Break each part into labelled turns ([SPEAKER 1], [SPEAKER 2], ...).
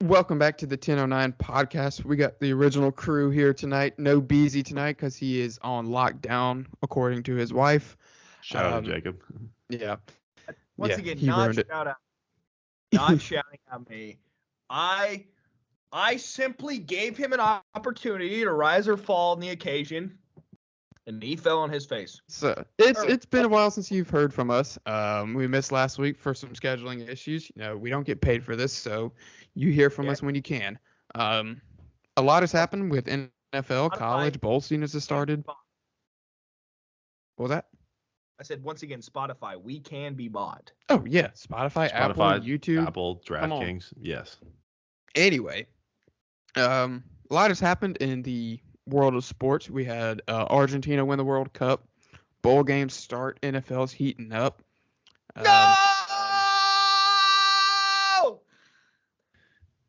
[SPEAKER 1] Welcome back to the 1009 podcast. We got the original crew here tonight. No Beezy tonight because he is on lockdown, according to his wife.
[SPEAKER 2] Shout out to Jacob.
[SPEAKER 1] Yeah.
[SPEAKER 3] Once again, not shouting at me. I simply gave him an opportunity to rise or fall on the occasion, and he fell on his face.
[SPEAKER 1] So it's been a while since you've heard from us. We missed last week for some scheduling issues. We don't get paid for this, so you hear from us when you can. A lot has happened with NFL, college, bowl seasons has started. What was that?
[SPEAKER 3] I said, once again, Spotify, we can be bought.
[SPEAKER 1] Oh, yeah. Spotify, Apple, YouTube.
[SPEAKER 2] Apple, DraftKings, yes.
[SPEAKER 1] Anyway, a lot has happened in the world of sports. We had Argentina win the World Cup. Bowl games start. NFL's heating up.
[SPEAKER 3] No!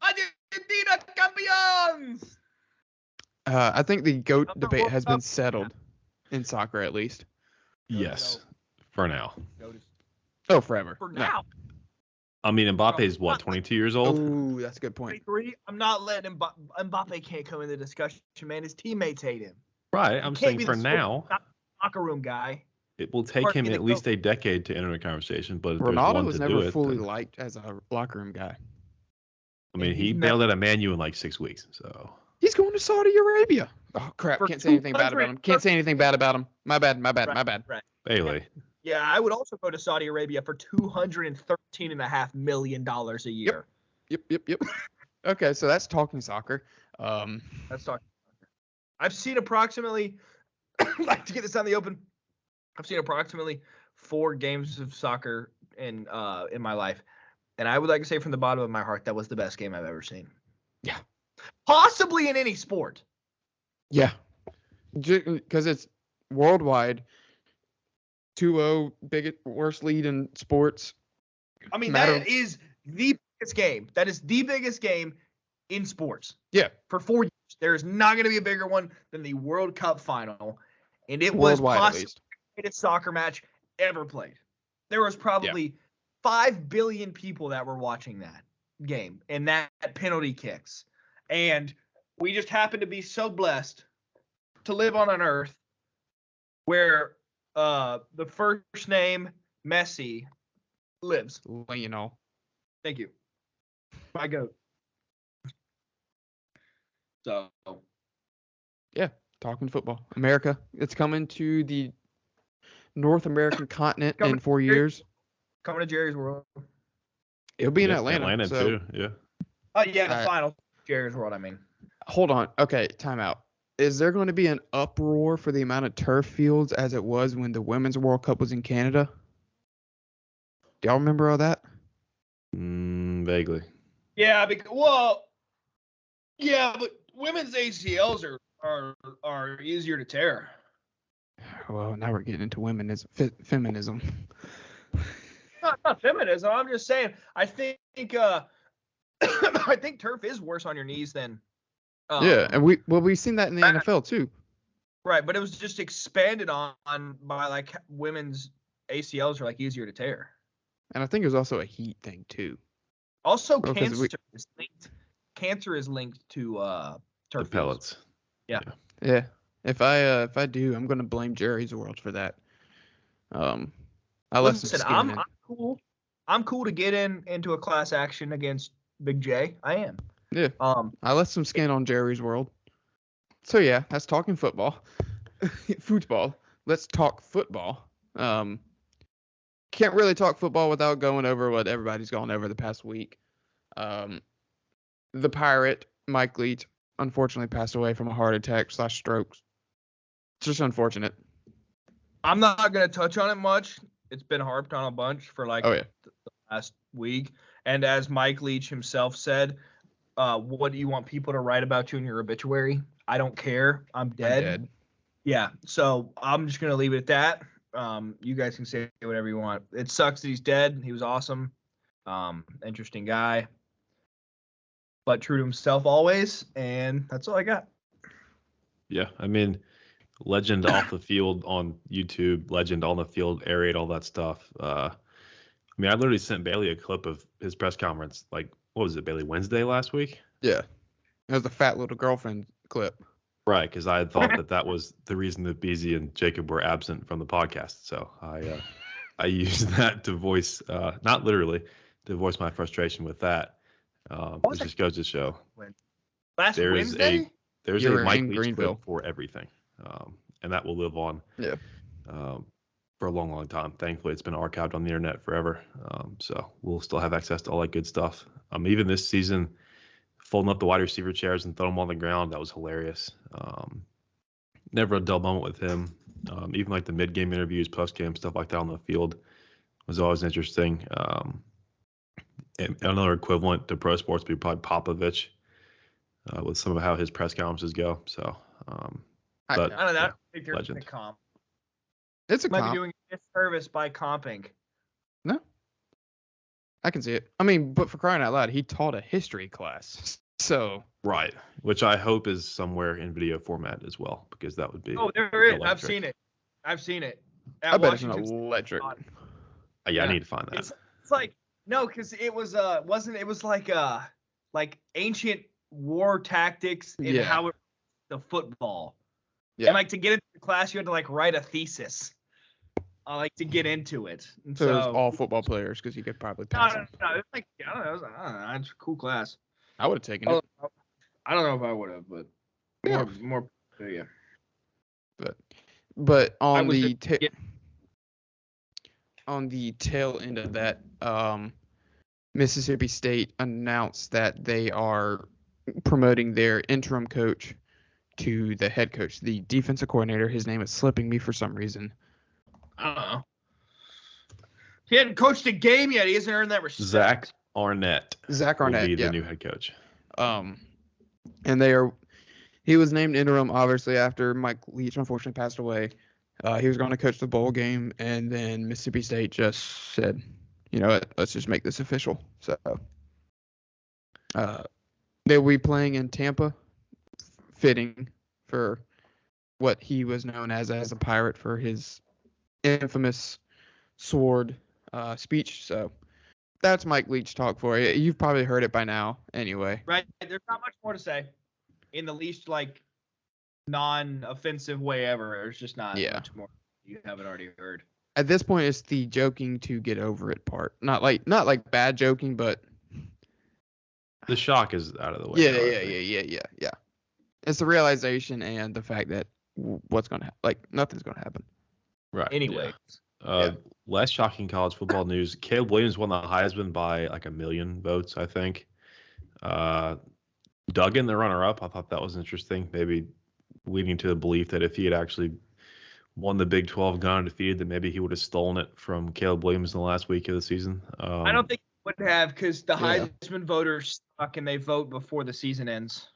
[SPEAKER 3] Argentina campeons!
[SPEAKER 1] I think the GOAT debate has been settled in soccer, at least.
[SPEAKER 2] Yes, for now.
[SPEAKER 1] Oh, forever.
[SPEAKER 3] For now.
[SPEAKER 2] I mean, Mbappe's what, 22 years old?
[SPEAKER 1] Ooh, that's a good point.
[SPEAKER 3] 23. I'm not letting Mbappe can't come in the discussion, man. His teammates hate him.
[SPEAKER 2] Right. I'm saying for now.
[SPEAKER 3] Locker room guy.
[SPEAKER 2] It will take him at least a decade to enter the conversation, but if
[SPEAKER 1] Ronaldo was
[SPEAKER 2] there's one to
[SPEAKER 1] never
[SPEAKER 2] do it,
[SPEAKER 1] fully liked as a locker room guy.
[SPEAKER 2] I mean, he bailed out a Man U in like 6 weeks, so.
[SPEAKER 1] He's going to Saudi Arabia. Oh, crap. Can't say anything bad about him. Can't say anything bad about him. My bad.
[SPEAKER 3] Right.
[SPEAKER 2] Bailey.
[SPEAKER 3] Yeah, I would also go to Saudi Arabia for $213.5 million a year.
[SPEAKER 1] Yep. Okay, so that's talking soccer.
[SPEAKER 3] That's talking soccer. I've seen approximately, like to get this out in the open, I've seen approximately 4 games of soccer in my life. And I would like to say from the bottom of my heart, that was the best game I've ever seen.
[SPEAKER 1] Yeah.
[SPEAKER 3] Possibly in any sport.
[SPEAKER 1] Yeah. Because it's worldwide. 2-0, biggest, worst lead in sports.
[SPEAKER 3] I mean, that is the biggest game. That is the biggest game in sports.
[SPEAKER 1] Yeah.
[SPEAKER 3] For 4 years. There is not going to be a bigger one than the World Cup final. And it was possibly the greatest soccer match ever played. There was probably 5 billion people that were watching that game and that penalty kicks. And we just happened to be so blessed to live on an earth where the first name Messi lives.
[SPEAKER 1] Well,
[SPEAKER 3] Thank you. My goat. So.
[SPEAKER 1] Yeah, talking football. America. It's coming to the North American continent in 4 years.
[SPEAKER 3] Coming to Jerry's World.
[SPEAKER 1] It'll be in
[SPEAKER 2] Atlanta.
[SPEAKER 1] Atlanta
[SPEAKER 2] too, yeah.
[SPEAKER 3] Oh, yeah, the final. Jerry's World, I mean.
[SPEAKER 1] Hold on. Okay, time out. Is there going to be an uproar for the amount of turf fields as it was when the Women's World Cup was in Canada? Do y'all remember all that?
[SPEAKER 2] Vaguely.
[SPEAKER 3] Yeah, but women's ACLs are easier to tear.
[SPEAKER 1] Well, now we're getting into feminism.
[SPEAKER 3] Not feminism. I'm just saying. I think I think turf is worse on your knees than.
[SPEAKER 1] Yeah, and we've seen that in the NFL too.
[SPEAKER 3] Right, but it was just expanded on by like women's ACLs are like easier to tear.
[SPEAKER 1] And I think it was also a heat thing too.
[SPEAKER 3] Also, cancer is linked to turf
[SPEAKER 2] the pellets.
[SPEAKER 3] Yeah.
[SPEAKER 1] If I do, I'm gonna blame Jerry's World for that.
[SPEAKER 3] Listen, I'm cool. I'm cool to get into a class action against Big J. I am.
[SPEAKER 1] Yeah. I left some skin on Jerry's World. So yeah, that's talking football. Football. Let's talk football. Can't really talk football without going over what everybody's gone over the past week. The Pirate, Mike Leach, unfortunately passed away from a heart attack / strokes. It's just unfortunate.
[SPEAKER 3] I'm not going to touch on it much. It's been harped on a bunch for the last week. And as Mike Leach himself said, what do you want people to write about you in your obituary? I don't care. I'm dead. Yeah. So I'm just going to leave it at that. You guys can say whatever you want. It sucks that he's dead. He was awesome. Interesting guy. But true to himself always. And that's all I got.
[SPEAKER 2] Yeah. I mean, legend off the field on YouTube, legend on the field, aerate, all that stuff. I literally sent Bailey a clip of his press conference like what was it, Bailey Wednesday last week?
[SPEAKER 1] Yeah. It was the fat little girlfriend clip.
[SPEAKER 2] Right, because I had thought that was the reason that Beezy and Jacob were absent from the podcast. So I used that to voice, not literally, to voice my frustration with that. It just goes to show.
[SPEAKER 3] Last Wednesday?
[SPEAKER 2] There's a Mike Leach clip for everything, and that will live on.
[SPEAKER 1] Yeah.
[SPEAKER 2] For a long, long time. Thankfully, it's been archived on the internet forever. So we'll still have access to all that good stuff. Even this season, folding up the wide receiver chairs and throwing them on the ground, that was hilarious. Never a dull moment with him. Even like the mid-game interviews, post-game, stuff like that on the field was always interesting. And another equivalent to pro sports would be probably Popovich with some of how his press conferences go. So,
[SPEAKER 3] I don't know. I don't think there's
[SPEAKER 2] legend.
[SPEAKER 3] a comp.
[SPEAKER 1] It's a
[SPEAKER 3] Might
[SPEAKER 1] comp.
[SPEAKER 3] be doing a disservice by comping.
[SPEAKER 1] No. I can see it. I mean, but for crying out loud, he taught a history class. So.
[SPEAKER 2] Right. Which I hope is somewhere in video format as well, because that would be.
[SPEAKER 3] Oh, there it is.
[SPEAKER 2] Electric.
[SPEAKER 3] I've seen it.
[SPEAKER 1] I bet it's an electric.
[SPEAKER 2] Yeah, I need to find that.
[SPEAKER 3] It's like, no, because it was like ancient war tactics in how it the football. Yeah. And like to get into the class, you had to like write a thesis. Like to get into it. And
[SPEAKER 1] so it was all football players because you could probably pass.
[SPEAKER 3] No. It's like I don't know. It's a cool class.
[SPEAKER 1] I would have taken it.
[SPEAKER 3] I don't know if I would have, but more. Yeah.
[SPEAKER 1] But on the tail end of that, Mississippi State announced that they are promoting their interim coach to the head coach, the defensive coordinator. His name is slipping me for some reason.
[SPEAKER 3] I don't know. He hadn't coached a game yet. He hasn't earned that respect.
[SPEAKER 2] Zach Arnett will be the new head coach.
[SPEAKER 1] And he was named interim obviously after Mike Leach unfortunately passed away. He was going to coach the bowl game, and then Mississippi State just said, you know what, let's just make this official. So they'll be playing in Tampa, fitting for what he was known as a pirate for his infamous sword speech. So that's Mike Leach talk for you. You've probably heard it by now anyway.
[SPEAKER 3] Right. There's not much more to say in the least like non-offensive way ever. There's just not much more you haven't already heard.
[SPEAKER 1] At this point, it's the joking to get over it part. Not like bad joking, but
[SPEAKER 2] the shock is out of the way.
[SPEAKER 1] Yeah. It's the realization and the fact that what's going to nothing's going to happen.
[SPEAKER 2] Right.
[SPEAKER 3] Anyway.
[SPEAKER 2] Less shocking college football news. Caleb Williams won the Heisman by like 1 million votes, I think. Duggan, the runner-up, I thought that was interesting. Maybe leading to the belief that if he had actually won the Big 12 gone undefeated, that maybe he would have stolen it from Caleb Williams in the last week of the season.
[SPEAKER 3] I don't think he would have, because the Heisman voters suck and they vote before the season ends.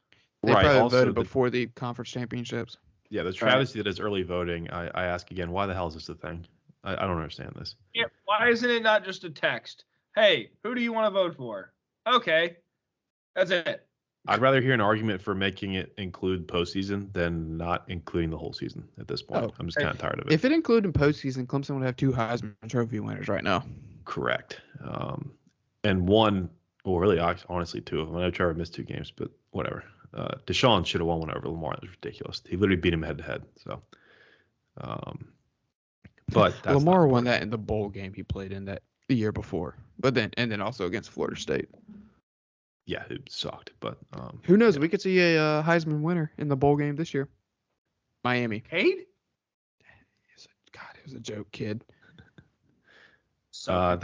[SPEAKER 1] They probably voted before the conference championships.
[SPEAKER 2] Yeah, the travesty that is early voting. I ask again, why the hell is this a thing? I don't understand this.
[SPEAKER 3] Yeah, why isn't it not just a text? Hey, who do you want to vote for? Okay, that's it.
[SPEAKER 2] I'd rather hear an argument for making it include postseason than not including the whole season at this point. I'm just kind of tired of it.
[SPEAKER 1] If it included postseason, Clemson would have 2 Heisman Trophy winners right now.
[SPEAKER 2] Correct. And one, well, really, honestly, 2 of them. I know Trevor missed 2 games, but whatever. Deshaun should have won one over Lamar. That was ridiculous. He literally beat him head to head. So, but
[SPEAKER 1] Lamar won that in the bowl game he played in that the year before, and then also against Florida State.
[SPEAKER 2] Yeah, it sucked, but
[SPEAKER 1] who knows? We could see a Heisman winner in the bowl game this year. Miami.
[SPEAKER 3] Cade?
[SPEAKER 1] God, it was a joke, kid.
[SPEAKER 3] So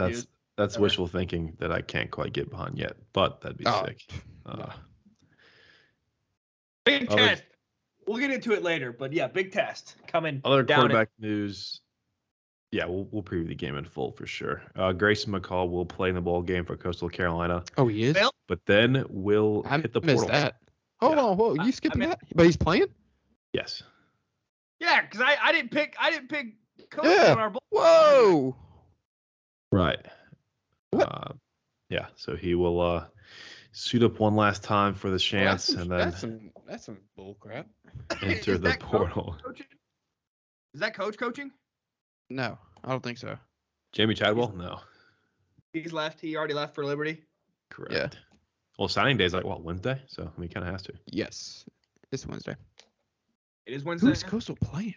[SPEAKER 2] that's wishful thinking that I can't quite get behind yet, but that'd be sick.
[SPEAKER 3] Big test. We'll get into it later, but yeah, big test coming.
[SPEAKER 2] Other quarterback news. Yeah, we'll preview the game in full for sure. Grayson McCall will play in the bowl game for Coastal Carolina.
[SPEAKER 1] Oh, he is?
[SPEAKER 2] But then will hit the portal.
[SPEAKER 1] I missed that. Hold on, whoa, you skipped that? But he's playing?
[SPEAKER 2] Yes.
[SPEAKER 3] Yeah, because I didn't pick Coach on our bowl.
[SPEAKER 1] Whoa.
[SPEAKER 2] Right. What? Yeah, so he will suit up one last time for the chance, and then
[SPEAKER 1] that's some bull crap.
[SPEAKER 2] Enter the portal.
[SPEAKER 3] Is that coach coaching?
[SPEAKER 1] No, I don't think so.
[SPEAKER 2] Jamie Chadwell? No.
[SPEAKER 3] He's left. He already left for Liberty.
[SPEAKER 2] Correct.
[SPEAKER 1] Yeah.
[SPEAKER 2] Well, signing day is like Wednesday, so he kind of has to.
[SPEAKER 1] Yes, it's Wednesday.
[SPEAKER 3] It is Wednesday.
[SPEAKER 1] Who's Coastal playing?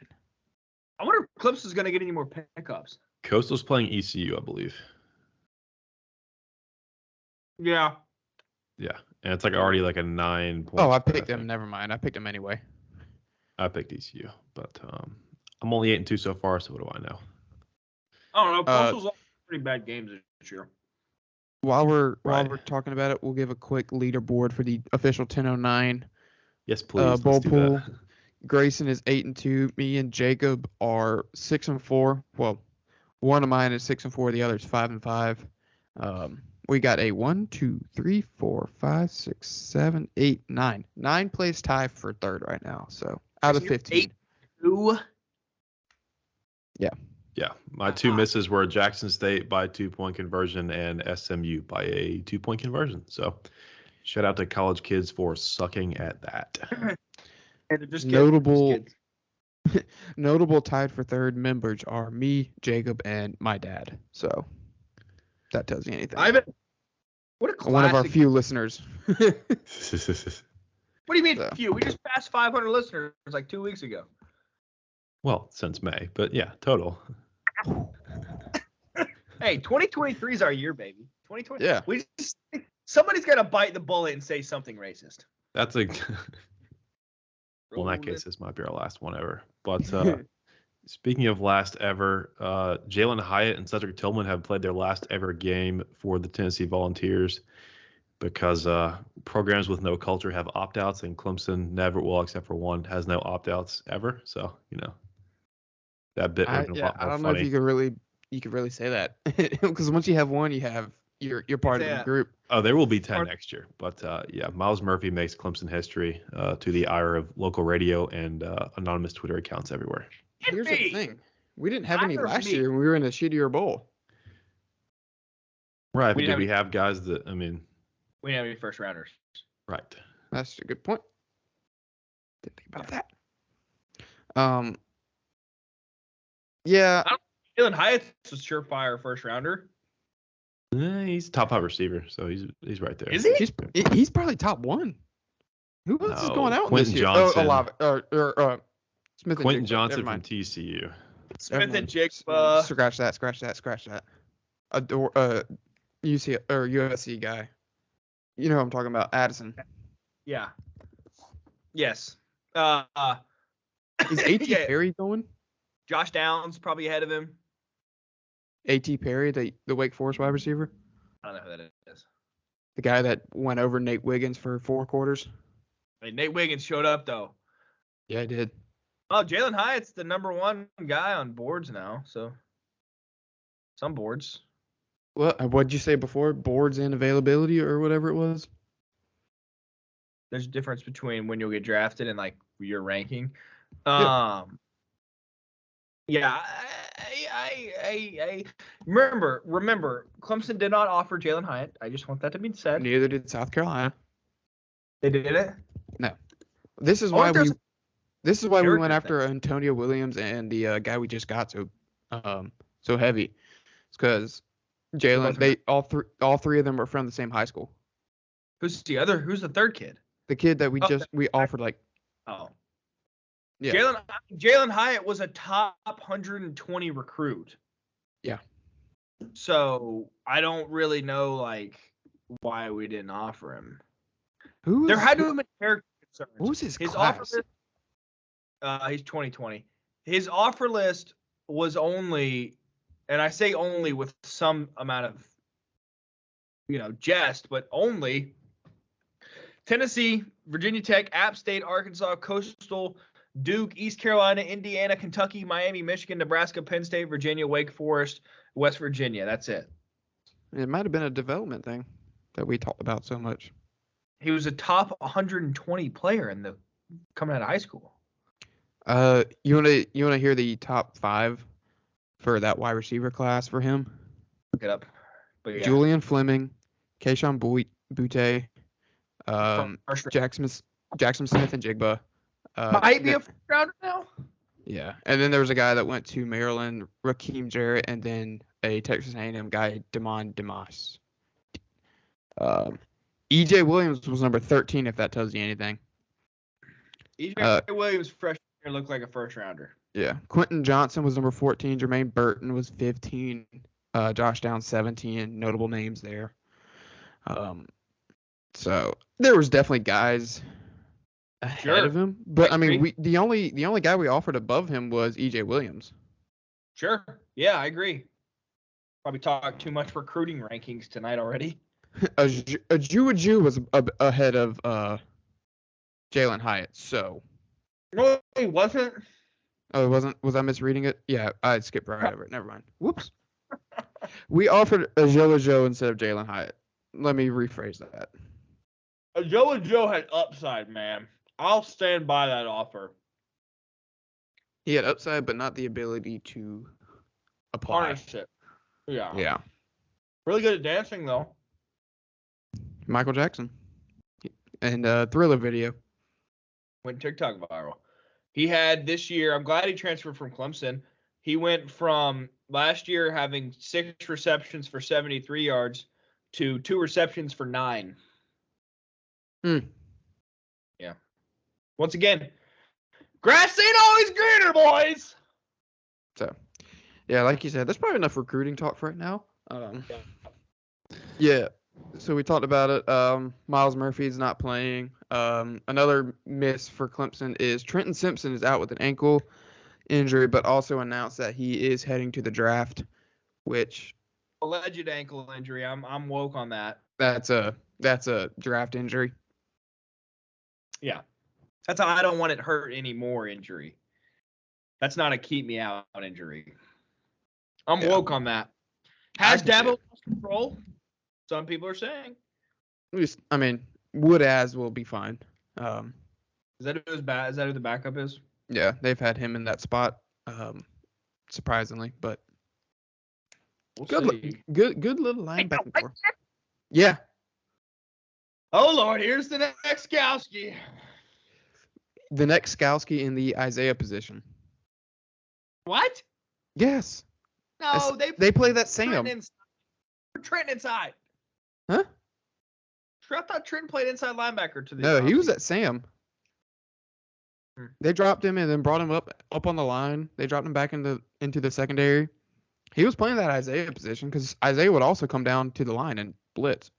[SPEAKER 3] I wonder if Clemson's is going to get any more pickups.
[SPEAKER 2] Coastal's playing ECU, I believe.
[SPEAKER 3] Yeah.
[SPEAKER 2] Yeah, and it's like already like a 9 point.
[SPEAKER 1] Oh, I picked him. Never mind. I picked him anyway.
[SPEAKER 2] I picked ECU, but I'm only 8-2 so far. So what do I know?
[SPEAKER 3] I don't know. Coastal's all pretty bad games this year.
[SPEAKER 1] While we're talking about it, we'll give a quick leaderboard for the official 1009.
[SPEAKER 2] Yes, please.
[SPEAKER 1] Bowl pool. Grayson is 8-2. Me and Jacob are 6-4. Well, one of mine is 6-4. The other is 5-5. We got a 1, 2, 3, 4, 5, 6, 7, 8, 9. 9 place tie for third right now. So out of 15.
[SPEAKER 3] 8-2.
[SPEAKER 1] Yeah.
[SPEAKER 2] Yeah. My two misses were Jackson State by 2-point conversion and SMU by a 2-point conversion. So shout out to college kids for sucking at that.
[SPEAKER 1] Notable tied for third members are me, Jacob, and my dad. So that tells you anything.
[SPEAKER 3] What a classic.
[SPEAKER 1] One of our few listeners.
[SPEAKER 3] What do you mean few? We just passed 500 listeners like 2 weeks ago.
[SPEAKER 2] Well, since May, but yeah, total.
[SPEAKER 3] Hey, 2023 is our year, baby. 2020.
[SPEAKER 1] Yeah.
[SPEAKER 3] Somebody's got to bite the bullet and say something racist.
[SPEAKER 2] That's a. Well, in that case, this might be our last one ever. But speaking of last ever, Jalen Hyatt and Cedric Tillman have played their last ever game for the Tennessee Volunteers because programs with no culture have opt-outs, and Clemson never will, except for one, has no opt-outs ever. So, that bit would have been a lot more
[SPEAKER 1] I don't
[SPEAKER 2] funny.
[SPEAKER 1] know if you could really say that because once you have one, you're part of the group.
[SPEAKER 2] Oh, there will be 10 next year. But, Miles Murphy makes Clemson history to the ire of local radio and anonymous Twitter accounts everywhere.
[SPEAKER 1] Here's the thing. We didn't have any last year, and we were in a shittier bowl.
[SPEAKER 2] Right, but did we have guys that,
[SPEAKER 3] we didn't have any first rounders.
[SPEAKER 2] Right.
[SPEAKER 1] That's a good point. Didn't think about that. Yeah.
[SPEAKER 3] Jalen Hyatt's a surefire first rounder.
[SPEAKER 2] He's top 5 receiver, so he's right there.
[SPEAKER 3] Is he?
[SPEAKER 1] He's probably top 1. Who else is going out
[SPEAKER 2] Quentin
[SPEAKER 1] this year?
[SPEAKER 2] Johnson.
[SPEAKER 1] Smith and
[SPEAKER 2] Quentin
[SPEAKER 1] Jigba.
[SPEAKER 2] Johnson from TCU.
[SPEAKER 3] Smith and Jigba.
[SPEAKER 1] Scratch that. USC guy. You know who I'm talking about, Addison.
[SPEAKER 3] Yeah. Yes.
[SPEAKER 1] Is A.T. Perry going?
[SPEAKER 3] Josh Downs probably ahead of him.
[SPEAKER 1] A.T. Perry, the Wake Forest wide receiver?
[SPEAKER 3] I don't know who that is.
[SPEAKER 1] The guy that went over Nate Wiggins for 4 quarters?
[SPEAKER 3] Nate Wiggins showed up, though.
[SPEAKER 1] Yeah, he did.
[SPEAKER 3] Oh, Jalen Hyatt's the number 1 guy on boards now, so some boards.
[SPEAKER 1] What'd you say before? Boards and availability or whatever it was?
[SPEAKER 3] There's a difference between when you'll get drafted and, your ranking. Yeah, I remember, Clemson did not offer Jalen Hyatt. I just want that to be said.
[SPEAKER 1] Neither did South Carolina.
[SPEAKER 3] They did it?
[SPEAKER 1] No. This is why we went after Antonio Williams and the guy we just got so heavy. It's because Jalen, all three of them are from the same high school.
[SPEAKER 3] Who's the third kid?
[SPEAKER 1] The kid that we offered
[SPEAKER 3] Yeah. Jalen Hyatt was a top 120 recruit. Yeah. So I don't really know why we didn't offer him. There had to have been character concerns.
[SPEAKER 1] Who's his class?
[SPEAKER 3] Offer list, he's 2020. His offer list was only, and I say only with some amount of jest, but only Tennessee, Virginia Tech, App State, Arkansas, Coastal, Duke, East Carolina, Indiana, Kentucky, Miami, Michigan, Nebraska, Penn State, Virginia, Wake Forest, West Virginia. That's it.
[SPEAKER 1] It might have been a development thing that we talked about so much.
[SPEAKER 3] He was a top 120 player coming out of high school.
[SPEAKER 1] You wanna hear the top 5 for that wide receiver class for him?
[SPEAKER 3] Look it up. But yeah.
[SPEAKER 1] Julian Fleming, Keyshawn Butte, Jackson Smith and Jigba.
[SPEAKER 3] Might be a first rounder now.
[SPEAKER 1] Yeah, and then there was a guy that went to Maryland, Rakeem Jarrett, and then a Texas A&M guy, Damon Demas. E.J. Williams was number 13, if that tells you anything.
[SPEAKER 3] E.J. Williams freshman year looked like a first rounder.
[SPEAKER 1] Yeah. Quentin Johnson was number 14. Jermaine Burton was 15. Josh Downs 17. Notable names there. So there was definitely guys ahead of him, but I mean, the only guy we offered above him was E.J. Williams.
[SPEAKER 3] Sure. Yeah, I agree. Probably talked too much recruiting rankings tonight already.
[SPEAKER 1] Aju was ahead of Jalen Hyatt. So.
[SPEAKER 3] No, he wasn't.
[SPEAKER 1] Oh, it wasn't. Was I misreading it? Yeah, I skipped right over it. Never mind. Whoops. We offered Ajo instead of Jalen Hyatt. Let me rephrase that.
[SPEAKER 3] Ajo had upside, man. I'll stand by that offer.
[SPEAKER 1] He had upside, but not the ability to apply.
[SPEAKER 3] Harness it. Yeah.
[SPEAKER 1] Yeah.
[SPEAKER 3] Really good at dancing, though.
[SPEAKER 1] Michael Jackson. And Thriller video.
[SPEAKER 3] Went TikTok viral. He had this year, I'm glad he transferred from Clemson. He went from last year having 6 receptions for 73 yards to 2 receptions for 9. Yeah. Once again, grass ain't always greener, boys.
[SPEAKER 1] So, yeah, like you said, there's probably enough recruiting talk for right now. Yeah. So we talked about it. Miles Murphy's not playing. Another miss for Clemson is Trenton Simpson is out with an ankle injury, but also announced that he is heading to the draft, which
[SPEAKER 3] alleged ankle injury. I'm woke on that.
[SPEAKER 1] That's a draft injury.
[SPEAKER 3] Yeah. That's how I don't want it hurt anymore injury. That's not a keep me out injury. I'm woke on that. Has Dabo lost control? Some people are saying.
[SPEAKER 1] I mean, Woodaz will be fine.
[SPEAKER 3] Is that who the backup is?
[SPEAKER 1] Yeah, they've had him in that spot, surprisingly, but good little linebacker. Yeah.
[SPEAKER 3] Oh Lord, here's the next Skowski.
[SPEAKER 1] The next Skowski in the Isaiah position.
[SPEAKER 3] What?
[SPEAKER 1] Yes.
[SPEAKER 3] No,
[SPEAKER 1] they play that Sam.
[SPEAKER 3] Trenton inside.
[SPEAKER 1] Huh?
[SPEAKER 3] I thought Trenton played inside linebacker to the.
[SPEAKER 1] No, he was at Sam. They dropped him and then brought him up on the line. They dropped him back into the secondary. He was playing that Isaiah position because Isaiah would also come down to the line and blitz.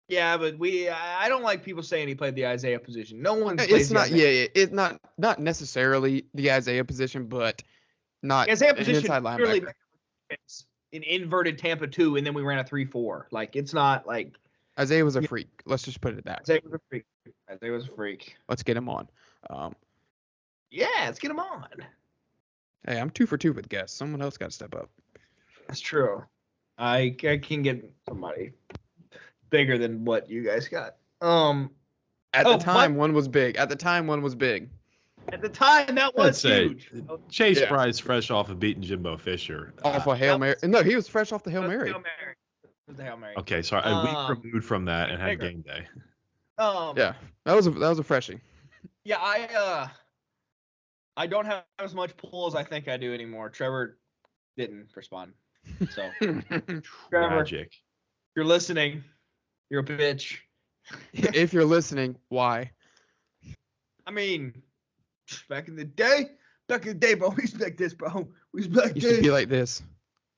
[SPEAKER 3] Yeah, but I don't like people saying he played the Isaiah position. No one.
[SPEAKER 1] It's not. Yeah, it's not necessarily the Isaiah position, but not
[SPEAKER 3] Isaiah position.
[SPEAKER 1] Inside linebacker.
[SPEAKER 3] An inverted Tampa 2, and then we ran a 3-4. Like it's not like
[SPEAKER 1] Isaiah was a freak. Let's just put it that way.
[SPEAKER 3] Isaiah was a freak.
[SPEAKER 1] Let's get him on.
[SPEAKER 3] Yeah, let's get him on.
[SPEAKER 1] Hey, I'm 2 for 2 with guests. Someone else got to step up.
[SPEAKER 3] That's true. I can get somebody bigger than what you guys got.
[SPEAKER 1] At the time, one was big. At the time, that was huge.
[SPEAKER 2] Chase Bryce, fresh off of beating Jimbo Fisher.
[SPEAKER 1] Off a Hail Mary. No, he was fresh off the Hail Mary.
[SPEAKER 3] It was the Hail Mary.
[SPEAKER 2] Okay, sorry. A week removed from that and had game day.
[SPEAKER 1] Yeah, that was a freshie.
[SPEAKER 3] Yeah, I don't have as much pull as I think I do anymore. Trevor didn't respond. So, Trevor,
[SPEAKER 2] magic.
[SPEAKER 3] If you're listening, you're a bitch.
[SPEAKER 1] If you're listening, why?
[SPEAKER 3] I mean, back in the day, bro, we was like this, bro. We was like this.
[SPEAKER 1] You should be like this.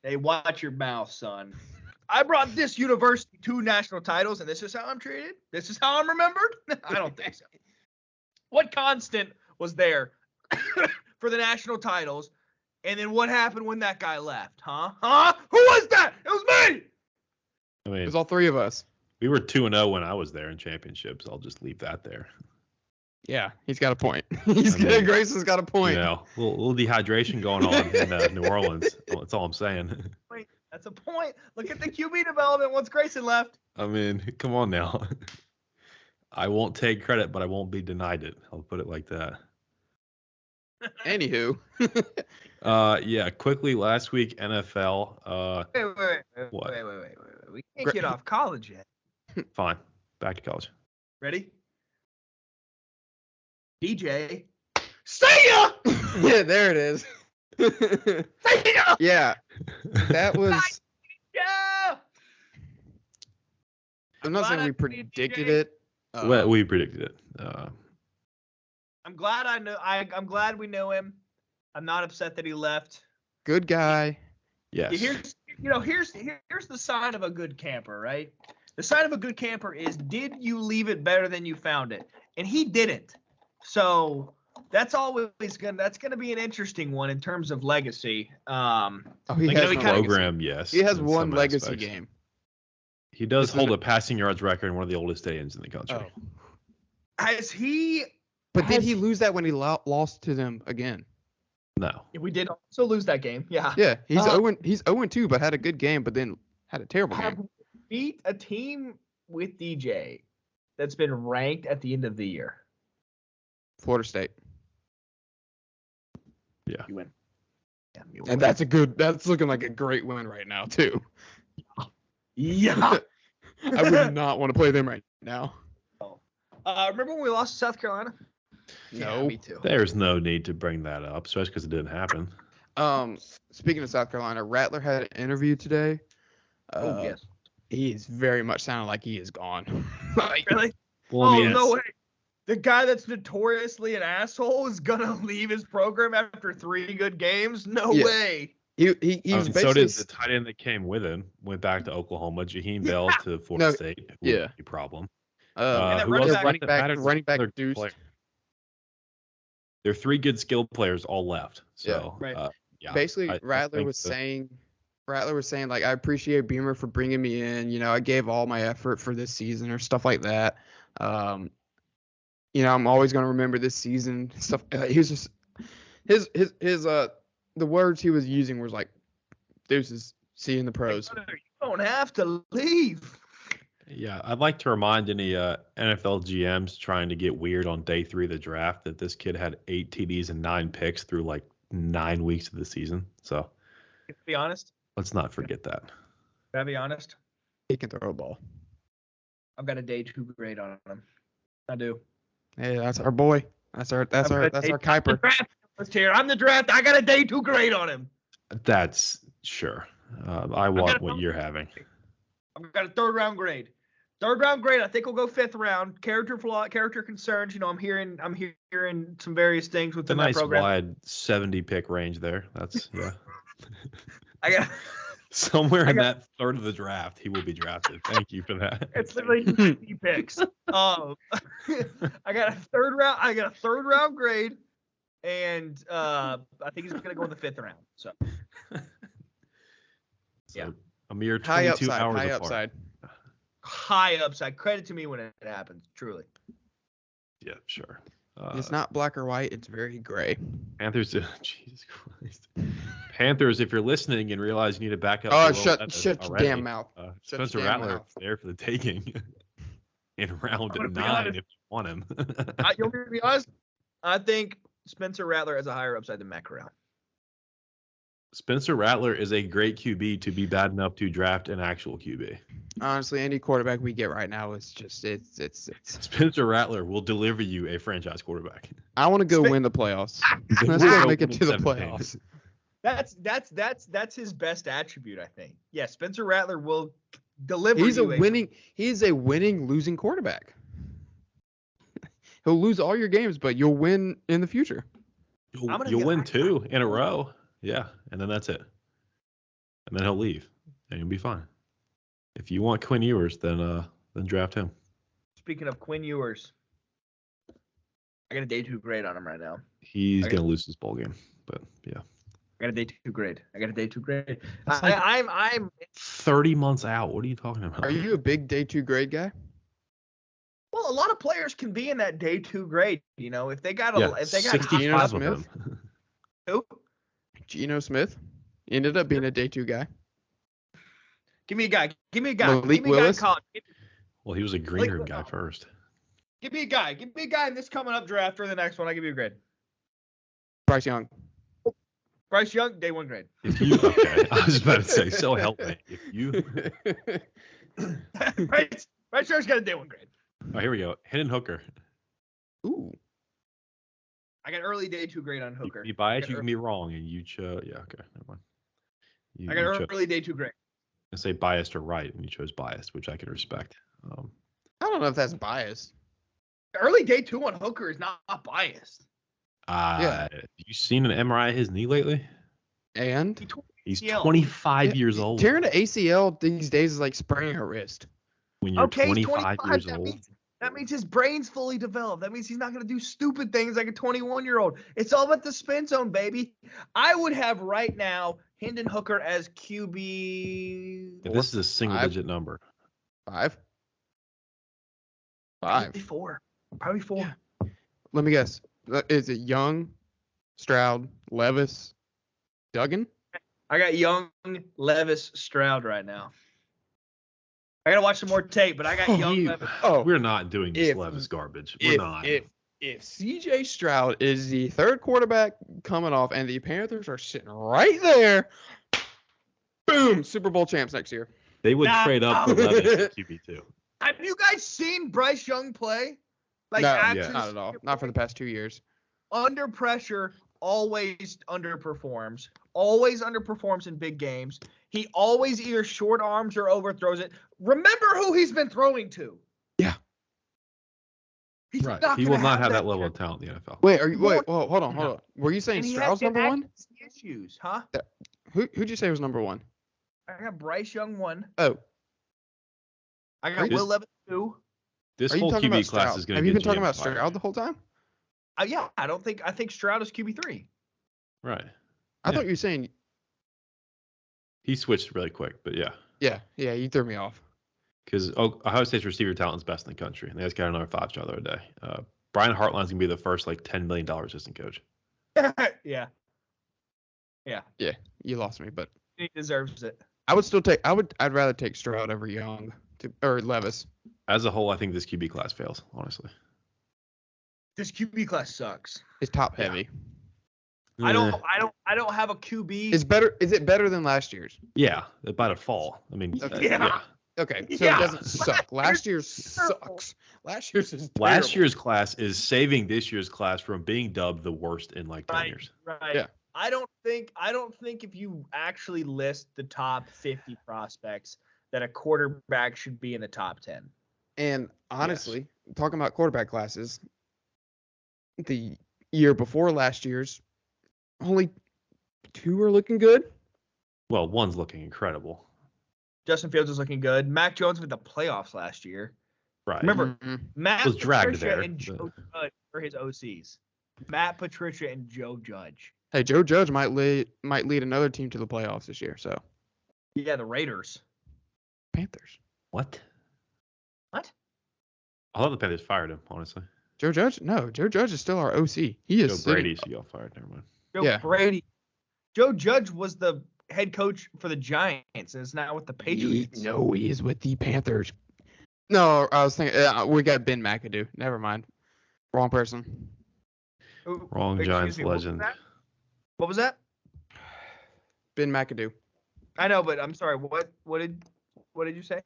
[SPEAKER 3] Hey, watch your mouth, son. I brought this university 2 national titles, and this is how I'm treated? This is how I'm remembered? I don't think so. What constant was there for the national titles? And then what happened when that guy left? Huh? Who was that? It was me!
[SPEAKER 2] I mean,
[SPEAKER 1] it was all 3 of us.
[SPEAKER 2] We were 2-0 when I was there in championships. I'll just leave that there.
[SPEAKER 1] Yeah, he's got a point. Grayson's got a point.
[SPEAKER 2] Yeah, a little dehydration going on in New Orleans. That's all I'm saying.
[SPEAKER 3] Wait, that's a point. Look at the QB development once Grayson left.
[SPEAKER 2] I mean, come on now. I won't take credit, but I won't be denied it. I'll put it like that.
[SPEAKER 1] Anywho.
[SPEAKER 2] Yeah, quickly, last week, NFL.
[SPEAKER 3] Wait. We can't get off college yet.
[SPEAKER 2] Fine. Back to college.
[SPEAKER 3] Ready? DJ. See ya!
[SPEAKER 1] Yeah, there it is.
[SPEAKER 3] See ya!
[SPEAKER 1] Yeah. That was.
[SPEAKER 3] Yeah!
[SPEAKER 1] I'm not saying we predicted it.
[SPEAKER 2] Well, we predicted it.
[SPEAKER 3] I'm glad I'm glad we know him. I'm not upset that he left.
[SPEAKER 1] Good guy.
[SPEAKER 2] Yes.
[SPEAKER 3] Here's the sign of a good camper, right? The sign of a good camper is, did you leave it better than you found it? And he didn't. So that's gonna be an interesting one in terms of legacy.
[SPEAKER 1] He has
[SPEAKER 2] a program, yes.
[SPEAKER 1] He has one legacy game.
[SPEAKER 2] He does hold a passing yards record in one of the oldest stadiums in the country.
[SPEAKER 3] Has he?
[SPEAKER 1] But did he lose that when he lost to them again?
[SPEAKER 2] No.
[SPEAKER 3] We did also lose that game. Yeah.
[SPEAKER 1] Yeah, he's 0-2, but had a good game, but then had a terrible game.
[SPEAKER 3] Beat a team with DJ that's been ranked at the end of the year.
[SPEAKER 1] Florida State.
[SPEAKER 2] Yeah.
[SPEAKER 3] You win. Yeah, you
[SPEAKER 1] and
[SPEAKER 3] win.
[SPEAKER 1] That's looking like a great win right now too.
[SPEAKER 3] Yeah.
[SPEAKER 1] I would not want to play them right now.
[SPEAKER 3] Remember when we lost to South Carolina?
[SPEAKER 1] No.
[SPEAKER 3] Yeah, me too.
[SPEAKER 2] There's no need to bring that up, especially because it didn't happen.
[SPEAKER 1] Speaking of South Carolina, Rattler had an interview today.
[SPEAKER 3] Yes.
[SPEAKER 1] He is very much sounding like he is gone.
[SPEAKER 3] Really?
[SPEAKER 2] Well,
[SPEAKER 3] no way. The guy that's notoriously an asshole is gonna leave his program after 3 good games? No way.
[SPEAKER 1] He's basically.
[SPEAKER 2] So did the tight end that came with him. Went back to Oklahoma. Jaheim Bell to Florida State. A problem.
[SPEAKER 3] And
[SPEAKER 2] who else
[SPEAKER 1] running back Deuce.
[SPEAKER 2] There are 3 good skilled players all left. So
[SPEAKER 1] basically, Rattler was saying like, I appreciate Beamer for bringing me in. You know, I gave all my effort for this season or stuff like that. You know, I'm always gonna remember this season stuff. He was just his the words he was using was like, deuces, see you in the pros.
[SPEAKER 3] You don't have to leave.
[SPEAKER 2] Yeah, I'd like to remind any NFL GMs trying to get weird on day 3 of the draft that this kid had 8 TDs and 9 picks through like 9 weeks of the season. So,
[SPEAKER 3] to be honest,
[SPEAKER 2] let's not forget that.
[SPEAKER 3] Can I be honest?
[SPEAKER 1] He can throw a ball.
[SPEAKER 3] I've got a day 2 grade on him. I do.
[SPEAKER 1] Hey, that's our boy. That's our Kuiper.
[SPEAKER 3] I'm the draft. I got a day 2 grade on him.
[SPEAKER 2] That's sure. I want what you're having.
[SPEAKER 3] I've got a 3rd round grade. 3rd round grade. I think we'll go 5th round. Character flaw, character concerns. You know, I'm hearing some various things within that program.
[SPEAKER 2] Nice wide 70 pick range there. That's
[SPEAKER 3] I got
[SPEAKER 2] somewhere in that third of the draft he will be drafted. Thank you for that.
[SPEAKER 3] It's literally 50 picks. I got a 3rd round grade, and I think he's gonna go in the 5th round. So yeah.
[SPEAKER 2] A mere 22 hours
[SPEAKER 1] high
[SPEAKER 2] apart.
[SPEAKER 1] Upside.
[SPEAKER 3] High upside. Credit to me when it happens. Truly.
[SPEAKER 2] Yeah, sure.
[SPEAKER 1] It's not black or white. It's very gray.
[SPEAKER 2] Panthers. Jesus Christ. Panthers, if you're listening and realize you need to back up.
[SPEAKER 1] Oh, shut your damn mouth.
[SPEAKER 2] Spencer Rattler there for the taking in round 9 if you want him.
[SPEAKER 3] You'll be honest. I think Spencer Rattler has a higher upside than Matt Corral.
[SPEAKER 2] Spencer Rattler is a great QB to be bad enough to draft an actual QB.
[SPEAKER 1] Honestly, any quarterback we get right now is just it's.
[SPEAKER 2] Spencer Rattler will deliver you a franchise quarterback.
[SPEAKER 1] I want to go win the playoffs. Let's go make it to the playoffs.
[SPEAKER 3] That's his best attribute, I think. Yeah, Spencer Rattler will deliver.
[SPEAKER 1] He's a winning losing quarterback. He'll lose all your games, but you'll win in the future.
[SPEAKER 2] You'll win 2 in a row. Yeah, and then that's it. And then he'll leave, and you'll be fine. If you want Quinn Ewers, then draft him.
[SPEAKER 3] Speaking of Quinn Ewers, I got a day 2 grade on him right now.
[SPEAKER 2] He's gonna lose this bowl game, but yeah.
[SPEAKER 3] I got a day 2 grade.
[SPEAKER 2] Like I'm 30 months out. What are you talking about?
[SPEAKER 1] Are you a big day 2 grade guy?
[SPEAKER 3] Well, a lot of players can be in that day 2 grade. You know, if they got
[SPEAKER 2] 65 of them.
[SPEAKER 3] Who?
[SPEAKER 1] Geno Smith ended up being a day 2 guy.
[SPEAKER 3] Give me a guy.
[SPEAKER 1] Malik Willis.
[SPEAKER 2] Well, he was a greener guy first.
[SPEAKER 3] Give me a guy in this coming up draft or the next one. I'll give you a grade.
[SPEAKER 1] Bryce Young,
[SPEAKER 3] day 1 grade.
[SPEAKER 2] Okay. I was about to say, so help me. If you
[SPEAKER 3] Bryce Young's got a day 1 grade.
[SPEAKER 2] Oh, here we go. Hendon Hooker.
[SPEAKER 1] Ooh.
[SPEAKER 3] I got early day 2 grade on Hooker.
[SPEAKER 2] You can be biased, you can be wrong, and you chose. Yeah, okay, never mind.
[SPEAKER 3] I got early day 2 grade.
[SPEAKER 2] I say biased or right, and you chose biased, which I can respect.
[SPEAKER 1] I don't know if that's biased.
[SPEAKER 3] Early day 2 on Hooker is not biased.
[SPEAKER 2] Have you seen an MRI of his knee lately?
[SPEAKER 1] And
[SPEAKER 2] he's 25 years old.
[SPEAKER 1] Tearing an ACL these days is like spraining a wrist.
[SPEAKER 2] When you're 25 years old.
[SPEAKER 3] That means his brain's fully developed. That means he's not going to do stupid things like a 21-year-old. It's all about the spin zone, baby. I would have right now Hendon Hooker as QB.
[SPEAKER 2] This is a single-digit number.
[SPEAKER 1] 5.
[SPEAKER 3] Probably 4.
[SPEAKER 1] Yeah. Let me guess. Is it Young, Stroud, Levis, Duggan?
[SPEAKER 3] I got Young, Levis, Stroud right now. I got to watch some more tape, but I got Young, Levis.
[SPEAKER 2] We're not doing this Levis garbage. We're not.
[SPEAKER 1] If CJ Stroud is the third quarterback coming off and the Panthers are sitting right there, boom, Super Bowl champs next year.
[SPEAKER 2] They would trade up for Levis to QB2.
[SPEAKER 3] Have you guys seen Bryce Young play?
[SPEAKER 1] No, not at all. Not for the past 2 years.
[SPEAKER 3] Under pressure, always underperforms. Always underperforms in big games. He always either short arms or overthrows it. Remember who he's been throwing to.
[SPEAKER 1] Yeah.
[SPEAKER 2] Right. He will not have that level of talent in the NFL.
[SPEAKER 1] Wait, hold on. Were you saying Stroud's number 1?
[SPEAKER 3] Issues, huh?
[SPEAKER 1] Who'd you say was number 1?
[SPEAKER 3] I got Bryce Young 1.
[SPEAKER 1] Oh.
[SPEAKER 3] I got Will Levis 2.
[SPEAKER 2] This whole QB class is going to be.
[SPEAKER 1] Have you been talking about Stroud the whole time?
[SPEAKER 3] Yeah, I think Stroud is QB3.
[SPEAKER 2] Right.
[SPEAKER 1] I thought you were saying.
[SPEAKER 2] He switched really quick, but yeah.
[SPEAKER 1] Yeah, you threw me off.
[SPEAKER 2] Because Ohio State's receiver talent is best in the country, and they just got another 5-star the other day. Brian Hartline's gonna be the first $10 million assistant coach.
[SPEAKER 3] Yeah.
[SPEAKER 1] You lost me, but
[SPEAKER 3] he deserves it.
[SPEAKER 1] I'd rather take Stroud over Young or Levis.
[SPEAKER 2] As a whole, I think this QB class fails, honestly.
[SPEAKER 3] This QB class sucks.
[SPEAKER 1] It's top heavy.
[SPEAKER 3] I don't have a QB.
[SPEAKER 1] Is it better than last year's?
[SPEAKER 2] Yeah, by default. I mean, yeah.
[SPEAKER 1] Okay, so it doesn't suck. Last year's sucks. Last year's is terrible.
[SPEAKER 2] Last year's class is saving this year's class from being dubbed the worst in 10 years.
[SPEAKER 3] Right. Yeah. I don't think if you actually list the top 50 prospects that a quarterback should be in the top 10.
[SPEAKER 1] And honestly, talking about quarterback classes, the year before last year's, only 2 are looking good.
[SPEAKER 2] Well, one's looking incredible.
[SPEAKER 3] Justin Fields is looking good. Mac Jones with the playoffs last year.
[SPEAKER 2] Right.
[SPEAKER 3] Remember, Matt
[SPEAKER 2] was dragged
[SPEAKER 3] Patricia
[SPEAKER 2] there,
[SPEAKER 3] and Joe Judge were his OCs. Matt Patricia and Joe Judge.
[SPEAKER 1] Hey, Joe Judge might lead another team to the playoffs this year. So.
[SPEAKER 3] Yeah, the Raiders.
[SPEAKER 1] Panthers.
[SPEAKER 2] What?
[SPEAKER 3] I
[SPEAKER 2] thought the Panthers fired him, honestly.
[SPEAKER 1] Joe Judge? No, Joe Judge is still our OC. He is.
[SPEAKER 2] Joe Brady, so you got fired. Never mind.
[SPEAKER 3] Brady. Joe Judge was the head coach for the Giants, and is now with the Patriots.
[SPEAKER 1] He is with the Panthers. No, I was thinking we got Ben McAdoo. Never mind. Wrong person.
[SPEAKER 2] Wrong Giants legend.
[SPEAKER 3] What was that?
[SPEAKER 1] Ben McAdoo.
[SPEAKER 3] I know, but I'm sorry. What did you say?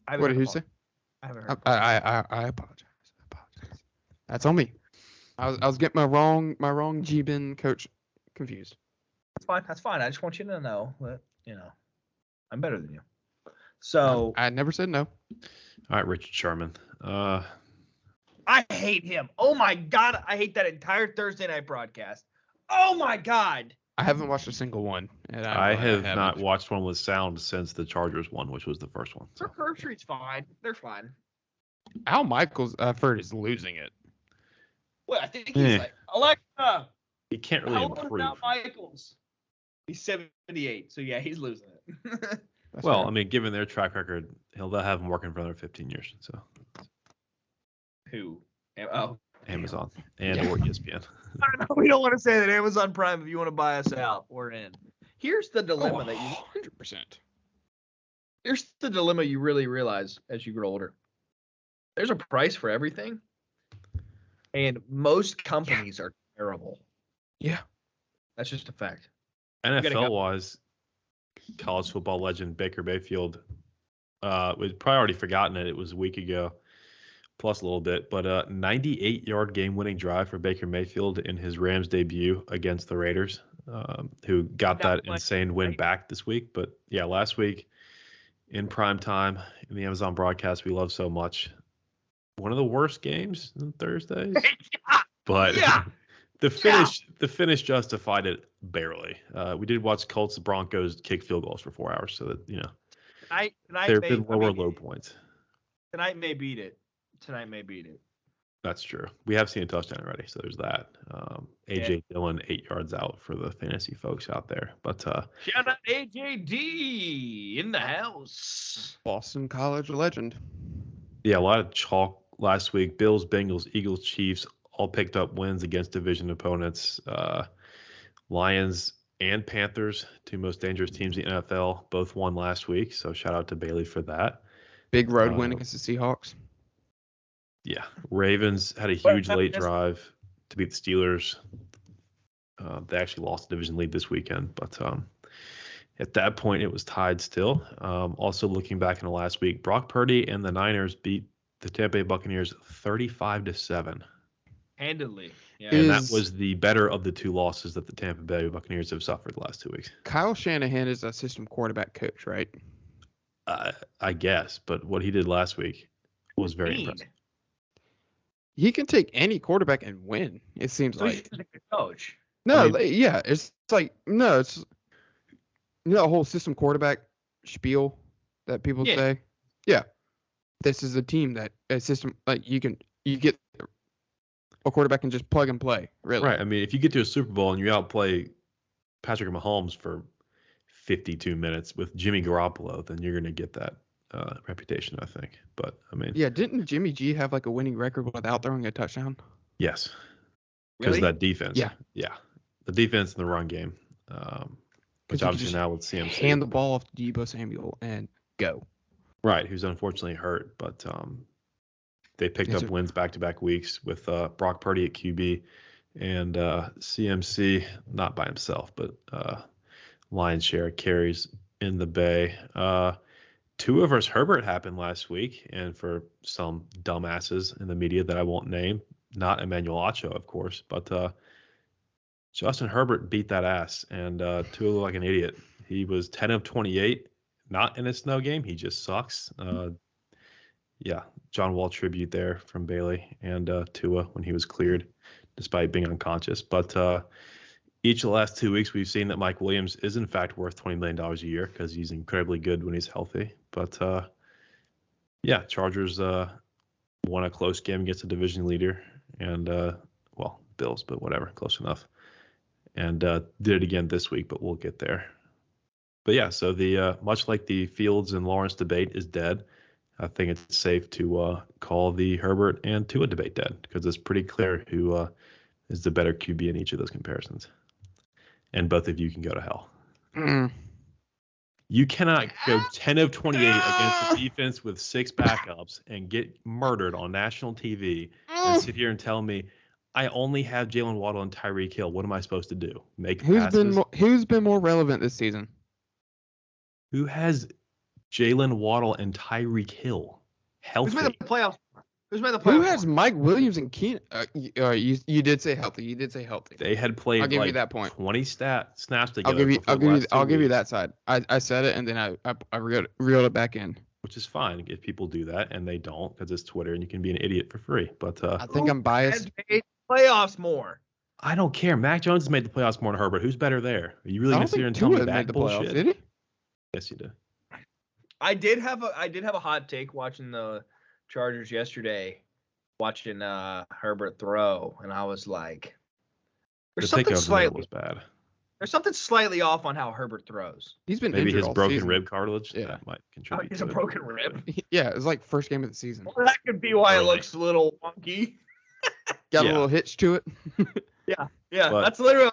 [SPEAKER 1] What did he say?
[SPEAKER 3] I haven't heard.
[SPEAKER 1] I apologize. That's on me. I was getting my wrong G-Ben coach confused.
[SPEAKER 3] That's fine. I just want you to know that, I'm better than you. So
[SPEAKER 1] I never said no.
[SPEAKER 2] All right, Richard Sherman.
[SPEAKER 3] I hate him. Oh my God, I hate that entire Thursday night broadcast. Oh my God.
[SPEAKER 1] I haven't watched a single one. And
[SPEAKER 2] I have not watched one with sound since the Chargers one, which was the first one.
[SPEAKER 3] So. Kirk Herbstreit's fine. They're fine.
[SPEAKER 1] Al Michaels, I've heard, is losing it.
[SPEAKER 3] Well, I think he's like, Alexa.
[SPEAKER 2] He can't really improve.
[SPEAKER 3] Al Michaels. He's 78, so yeah, he's losing it.
[SPEAKER 2] Well, I mean, given their track record, they'll have him working for another 15 years. So.
[SPEAKER 3] Who? Oh.
[SPEAKER 2] Amazon or ESPN.
[SPEAKER 3] I don't know. We don't want to say that Amazon Prime. If you want to buy us out, we're in. Here's the dilemma that you
[SPEAKER 1] 100%.
[SPEAKER 3] Here's the dilemma you really realize as you grow older. There's a price for everything, and most companies are terrible.
[SPEAKER 1] Yeah,
[SPEAKER 3] that's just a fact.
[SPEAKER 2] NFL-wise, college football legend Baker Mayfield. We'd probably already forgotten it. It was a week ago. Plus a little bit, but 98-yard game-winning drive for Baker Mayfield in his Rams debut against the Raiders, who got that insane win back this week. But yeah, last week in prime time in the Amazon broadcast we love so much. One of the worst games on Thursdays. But the finish justified it barely. We did watch Colts Broncos kick field goals for 4 hours, so that
[SPEAKER 3] tonight
[SPEAKER 2] there have been low points.
[SPEAKER 3] Tonight may beat it.
[SPEAKER 2] That's true. We have seen a touchdown already, so there's that. AJ Dillon 8 yards out for the fantasy folks out there. But
[SPEAKER 3] shout out AJD in the house.
[SPEAKER 1] Boston College legend.
[SPEAKER 2] Yeah, a lot of chalk last week. Bills, Bengals, Eagles, Chiefs all picked up wins against division opponents. Lions and Panthers, two most dangerous teams in the NFL, both won last week. So shout out to Bailey for that.
[SPEAKER 1] Big road win against the Seahawks.
[SPEAKER 2] Yeah, Ravens had a huge late drive to beat the Steelers. They actually lost the division lead this weekend, but at that point it was tied still. Also looking back in the last week, Brock Purdy and the Niners beat the Tampa Bay Buccaneers 35-7.
[SPEAKER 3] Handily. Yeah.
[SPEAKER 2] And that was the better of the two losses that the Tampa Bay Buccaneers have suffered the last 2 weeks.
[SPEAKER 1] Kyle Shanahan is a system quarterback coach, right?
[SPEAKER 2] I guess, but what he did last week was very impressive.
[SPEAKER 1] He can take any quarterback and win, it seems like.
[SPEAKER 3] He's a coach.
[SPEAKER 1] No, it's like, it's a whole system quarterback spiel that people say. Yeah. This is a team that a system, like you get a quarterback can just plug and play, really.
[SPEAKER 2] Right. I mean, if you get to a Super Bowl and you outplay Patrick Mahomes for 52 minutes with Jimmy Garoppolo, then you're going to get that reputation, I think. But I mean,
[SPEAKER 1] yeah, didn't Jimmy G have like a winning record without throwing a touchdown?
[SPEAKER 2] Yes, because of that defense.
[SPEAKER 1] Yeah,
[SPEAKER 2] the defense in the run game, which obviously now with CMC,
[SPEAKER 1] hand the ball off to Deebo Samuel and go.
[SPEAKER 2] Right, who's unfortunately hurt, but they picked up wins back-to-back weeks with Brock Purdy at QB and CMC not by himself, but lion's share carries in the Bay. Tua versus Herbert happened last week, and for some dumbasses in the media that I won't name, not Emmanuel Acho, of course, but Justin Herbert beat that ass, and Tua looked like an idiot. He was 10 of 28, not in a snow game. He just sucks. John Wall tribute there from Bailey and Tua when he was cleared, despite being unconscious. But each of the last 2 weeks, we've seen that Mike Williams is, in fact, worth $20 million a year because he's incredibly good when he's healthy. But, Chargers won a close game against a division leader and, Bills, but whatever, close enough. And did it again this week, but we'll get there. But, so the much like the Fields and Lawrence debate is dead, I think it's safe to call the Herbert and Tua debate dead because it's pretty clear who is the better QB in each of those comparisons. And both of you can go to hell. You cannot go 10 of 28 against a defense with 6 backups and get murdered on national TV and sit here and tell me I only have Jalen Waddle and Tyreek Hill. What am I supposed to do? Make passes?
[SPEAKER 1] Who's been more relevant this season?
[SPEAKER 2] Who has Jalen Waddle and Tyreek Hill healthy?
[SPEAKER 3] Who's made the playoffs?
[SPEAKER 1] Who has Mike Williams and Keenan? You did say healthy.
[SPEAKER 2] They had played.
[SPEAKER 1] I'll give you that point.
[SPEAKER 2] 20 snaps together.
[SPEAKER 1] I'll give you that side. I said it and then I reeled it back in.
[SPEAKER 2] Which is fine if people do that and they don't because it's Twitter and you can be an idiot for free. But
[SPEAKER 1] I think I'm biased.
[SPEAKER 3] Made playoffs more.
[SPEAKER 2] I don't care. Mac Jones has made the playoffs more than Herbert. Who's better there? Are you really gonna sit here and tell me that bullshit?
[SPEAKER 1] Playoffs, did he?
[SPEAKER 2] Yes, you did.
[SPEAKER 3] I did have a hot take watching the Chargers yesterday, watching Herbert throw, and I was like, "There's something slightly off on how Herbert throws."
[SPEAKER 1] He's been
[SPEAKER 2] maybe
[SPEAKER 1] injured
[SPEAKER 2] his broken
[SPEAKER 1] season.
[SPEAKER 2] rib cartilage that might contribute.
[SPEAKER 3] He's a broken rib.
[SPEAKER 1] Yeah, it was like first game of the season.
[SPEAKER 3] Well, that could be why it looks a little wonky.
[SPEAKER 1] Got a little hitch to it.
[SPEAKER 3] Yeah. But, that's literally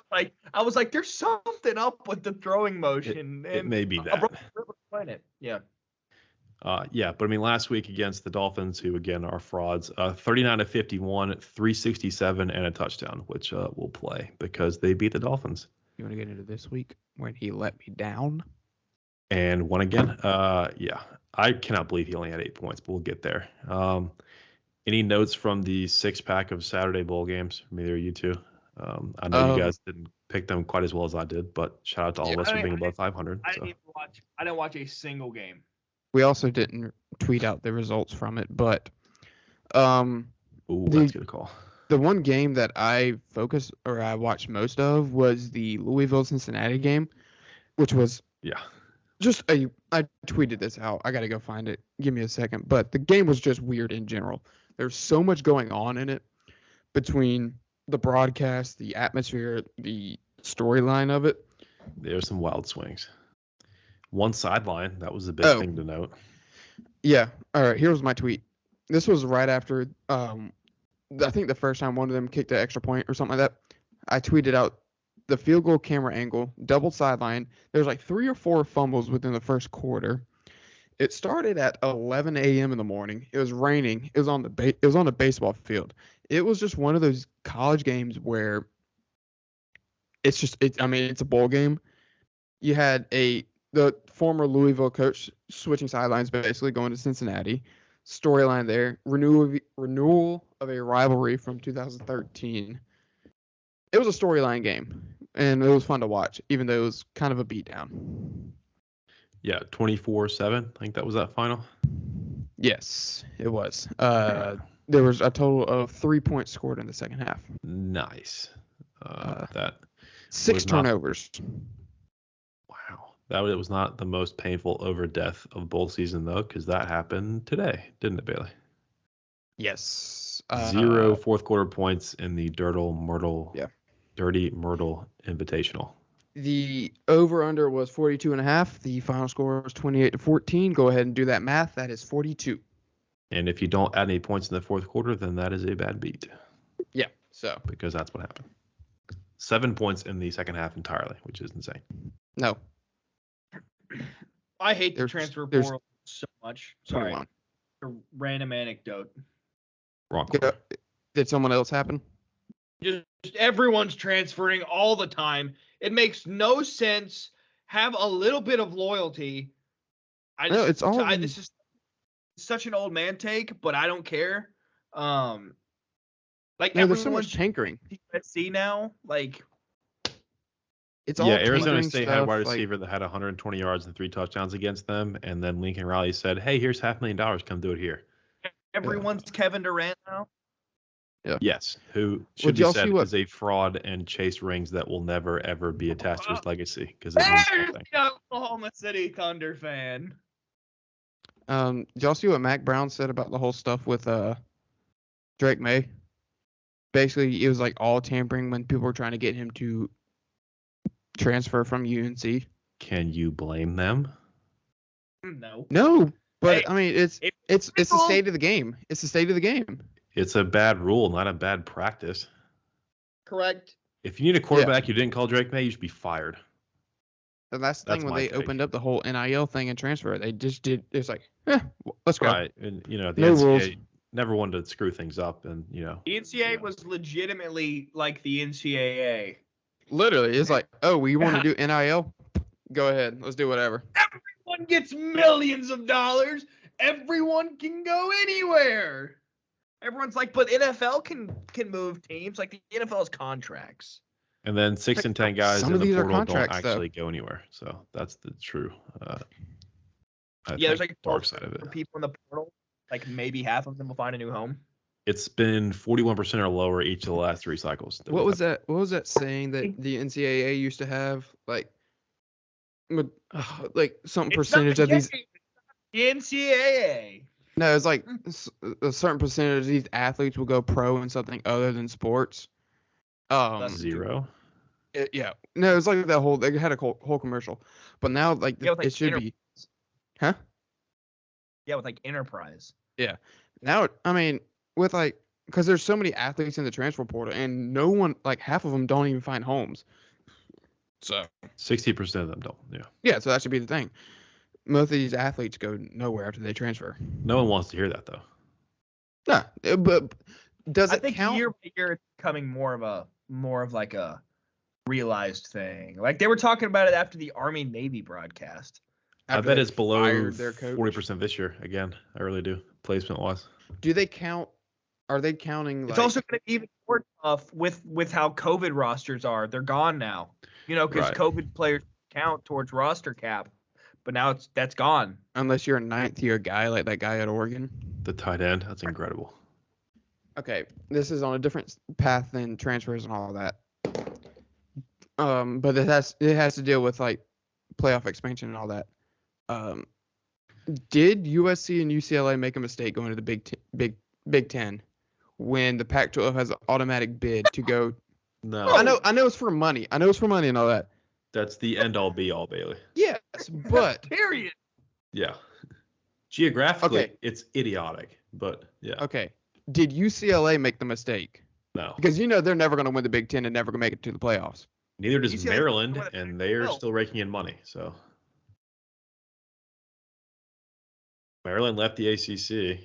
[SPEAKER 3] I was like, there's something up with the throwing motion.
[SPEAKER 2] It may be that.
[SPEAKER 3] Yeah.
[SPEAKER 2] But I mean, last week against the Dolphins, who again are frauds, 39 of 51, 367, and a touchdown, which we'll play because they beat the Dolphins.
[SPEAKER 1] You want to get into this week when he let me down?
[SPEAKER 2] And won again? I cannot believe he only had 8 points, but we'll get there. Any notes from the 6-pack of Saturday bowl games from either of you two? I know you guys didn't pick them quite as well as I did, but shout out to all of us for being above 500.
[SPEAKER 3] I didn't watch a single game.
[SPEAKER 1] We also didn't tweet out the results from it, but
[SPEAKER 2] that's a good call.
[SPEAKER 1] The one game that I watched most of was the Louisville-Cincinnati game, which was I tweeted this out. I got to go find it. Give me a second. But the game was just weird in general. There's so much going on in it between the broadcast, the atmosphere, the storyline of it.
[SPEAKER 2] There's some wild swings. One sideline, that was a big thing to note.
[SPEAKER 1] Yeah. All right, here's my tweet. This was right after I think the first time one of them kicked an extra point or something like that. I tweeted out the field goal camera angle, double sideline. There's like 3 or 4 fumbles within the first quarter. It started at 11 a.m. in the morning. It was raining. It was on a baseball field. It was just one of those college games where it's a bowl game. You had the former Louisville coach switching sidelines, basically going to Cincinnati. Storyline there, renewal of a rivalry from 2013. It was a storyline game, and it was fun to watch, even though it was kind of a beatdown.
[SPEAKER 2] Yeah, 24-7. I think that was that final.
[SPEAKER 1] Yes, it was. There was a total of 3 points scored in the second half.
[SPEAKER 2] Nice. That
[SPEAKER 1] 6 turnovers.
[SPEAKER 2] Wow. That was not the most painful over death of bowl season, though, because that happened today, didn't it, Bailey?
[SPEAKER 1] Yes.
[SPEAKER 2] 0 fourth quarter points in the Dirty Myrtle Invitational.
[SPEAKER 1] The over-under was 42.5. The final score was 28-14. Go ahead and do that math. That is 42.
[SPEAKER 2] And if you don't add any points in the fourth quarter, then that is a bad beat.
[SPEAKER 1] Yeah, so.
[SPEAKER 2] Because that's what happened. 7 points in the second half entirely, which is insane.
[SPEAKER 1] No.
[SPEAKER 3] I hate the transfer portal so much. Sorry.
[SPEAKER 1] A
[SPEAKER 3] random anecdote.
[SPEAKER 2] Wrong.
[SPEAKER 1] Did someone else happen?
[SPEAKER 3] Just everyone's transferring all the time. It makes no sense. Have a little bit of loyalty. This is such an old man take, but I don't care.
[SPEAKER 1] There's so much tankering.
[SPEAKER 3] USC now,
[SPEAKER 1] it's all
[SPEAKER 2] Arizona State
[SPEAKER 1] stuff,
[SPEAKER 2] had a wide receiver that had 120 yards and 3 touchdowns against them, and then Lincoln Riley said, "Hey, here's $500,000. Come do it here."
[SPEAKER 3] Everyone's Kevin Durant now.
[SPEAKER 2] Yeah. Yes, who should be said is a fraud and chase rings that will never ever be attached to his legacy because it means nothing.
[SPEAKER 3] Oklahoma City Thunder fan.
[SPEAKER 1] Did y'all see what Mac Brown said about the whole stuff with Drake May? Basically, it was like all tampering when people were trying to get him to transfer from UNC.
[SPEAKER 2] Can you blame them?
[SPEAKER 1] No, but hey, I mean, it's the state of the game. It's the state of the game.
[SPEAKER 2] It's a bad rule, not a bad practice.
[SPEAKER 3] Correct.
[SPEAKER 2] If you need a quarterback you didn't call Drake May, you should be fired.
[SPEAKER 1] And that's the thing when they opened up the whole NIL thing and transfer, they just did. It's like, let's go.
[SPEAKER 2] Right, and the NCAA rules. Never wanted to screw things up, and
[SPEAKER 3] the NCAA was legitimately like the NCAA.
[SPEAKER 1] Literally, it's like, oh, we want to do NIL? Go ahead, let's do whatever.
[SPEAKER 3] Everyone gets millions of dollars. Everyone can go anywhere. Everyone's like, but NFL can move teams. Like the NFL has contracts.
[SPEAKER 2] And then 6 and 10 guys in the portal don't actually go anywhere. So that's the true.
[SPEAKER 3] There's like
[SPEAKER 2] dark side of it.
[SPEAKER 3] People in the portal, like maybe half of them will find a new home.
[SPEAKER 2] It's been 41% or lower each of the last 3 cycles.
[SPEAKER 1] What was that saying that the NCAA used to have? Like some percentage of these.
[SPEAKER 3] The NCAA.
[SPEAKER 1] No, it's like a certain percentage of these athletes will go pro in something other than sports.
[SPEAKER 2] 0.
[SPEAKER 1] No, it's like that whole. They had a whole commercial, but now it should be. Huh?
[SPEAKER 3] Yeah, with like enterprise.
[SPEAKER 1] Yeah. Now, I mean, with because there's so many athletes in the transfer portal, and no one, half of them don't even find homes. So
[SPEAKER 2] 60% of them don't. Yeah.
[SPEAKER 1] Yeah, so that should be the thing. Most of these athletes go nowhere after they transfer.
[SPEAKER 2] No one wants to hear that, though.
[SPEAKER 1] No, but does it count?
[SPEAKER 3] I think year by year it's becoming more of a realized thing. Like they were talking about it after the Army-Navy broadcast.
[SPEAKER 2] I bet it's below 40% this year. Again, I really do, placement-wise.
[SPEAKER 1] Do they count? Are they counting?
[SPEAKER 3] It's also going to be even more tough with how COVID rosters are. They're gone now. Because COVID players count towards roster cap. but now that's gone.
[SPEAKER 1] Unless you're a 9th-year guy like that guy at Oregon.
[SPEAKER 2] The tight end, that's incredible.
[SPEAKER 1] Okay, this is on a different path than transfers and all that. But it has to deal with like playoff expansion and all that. Did USC and UCLA make a mistake going to the Big Ten when the Pac-12 has an automatic bid to go?
[SPEAKER 2] No.
[SPEAKER 1] I know it's for money. I know it's for money and all that.
[SPEAKER 2] That's the end-all be-all, Bailey.
[SPEAKER 1] Yes, but
[SPEAKER 3] period.
[SPEAKER 2] Yeah. Geographically,
[SPEAKER 1] Okay.
[SPEAKER 2] It's idiotic, but yeah.
[SPEAKER 1] Okay. Did UCLA make the mistake?
[SPEAKER 2] No.
[SPEAKER 1] Because they're never going to win the Big Ten and never going to make it to the playoffs.
[SPEAKER 2] Neither does
[SPEAKER 3] UCLA
[SPEAKER 2] Maryland, and they are still raking in money. So Maryland left the ACC.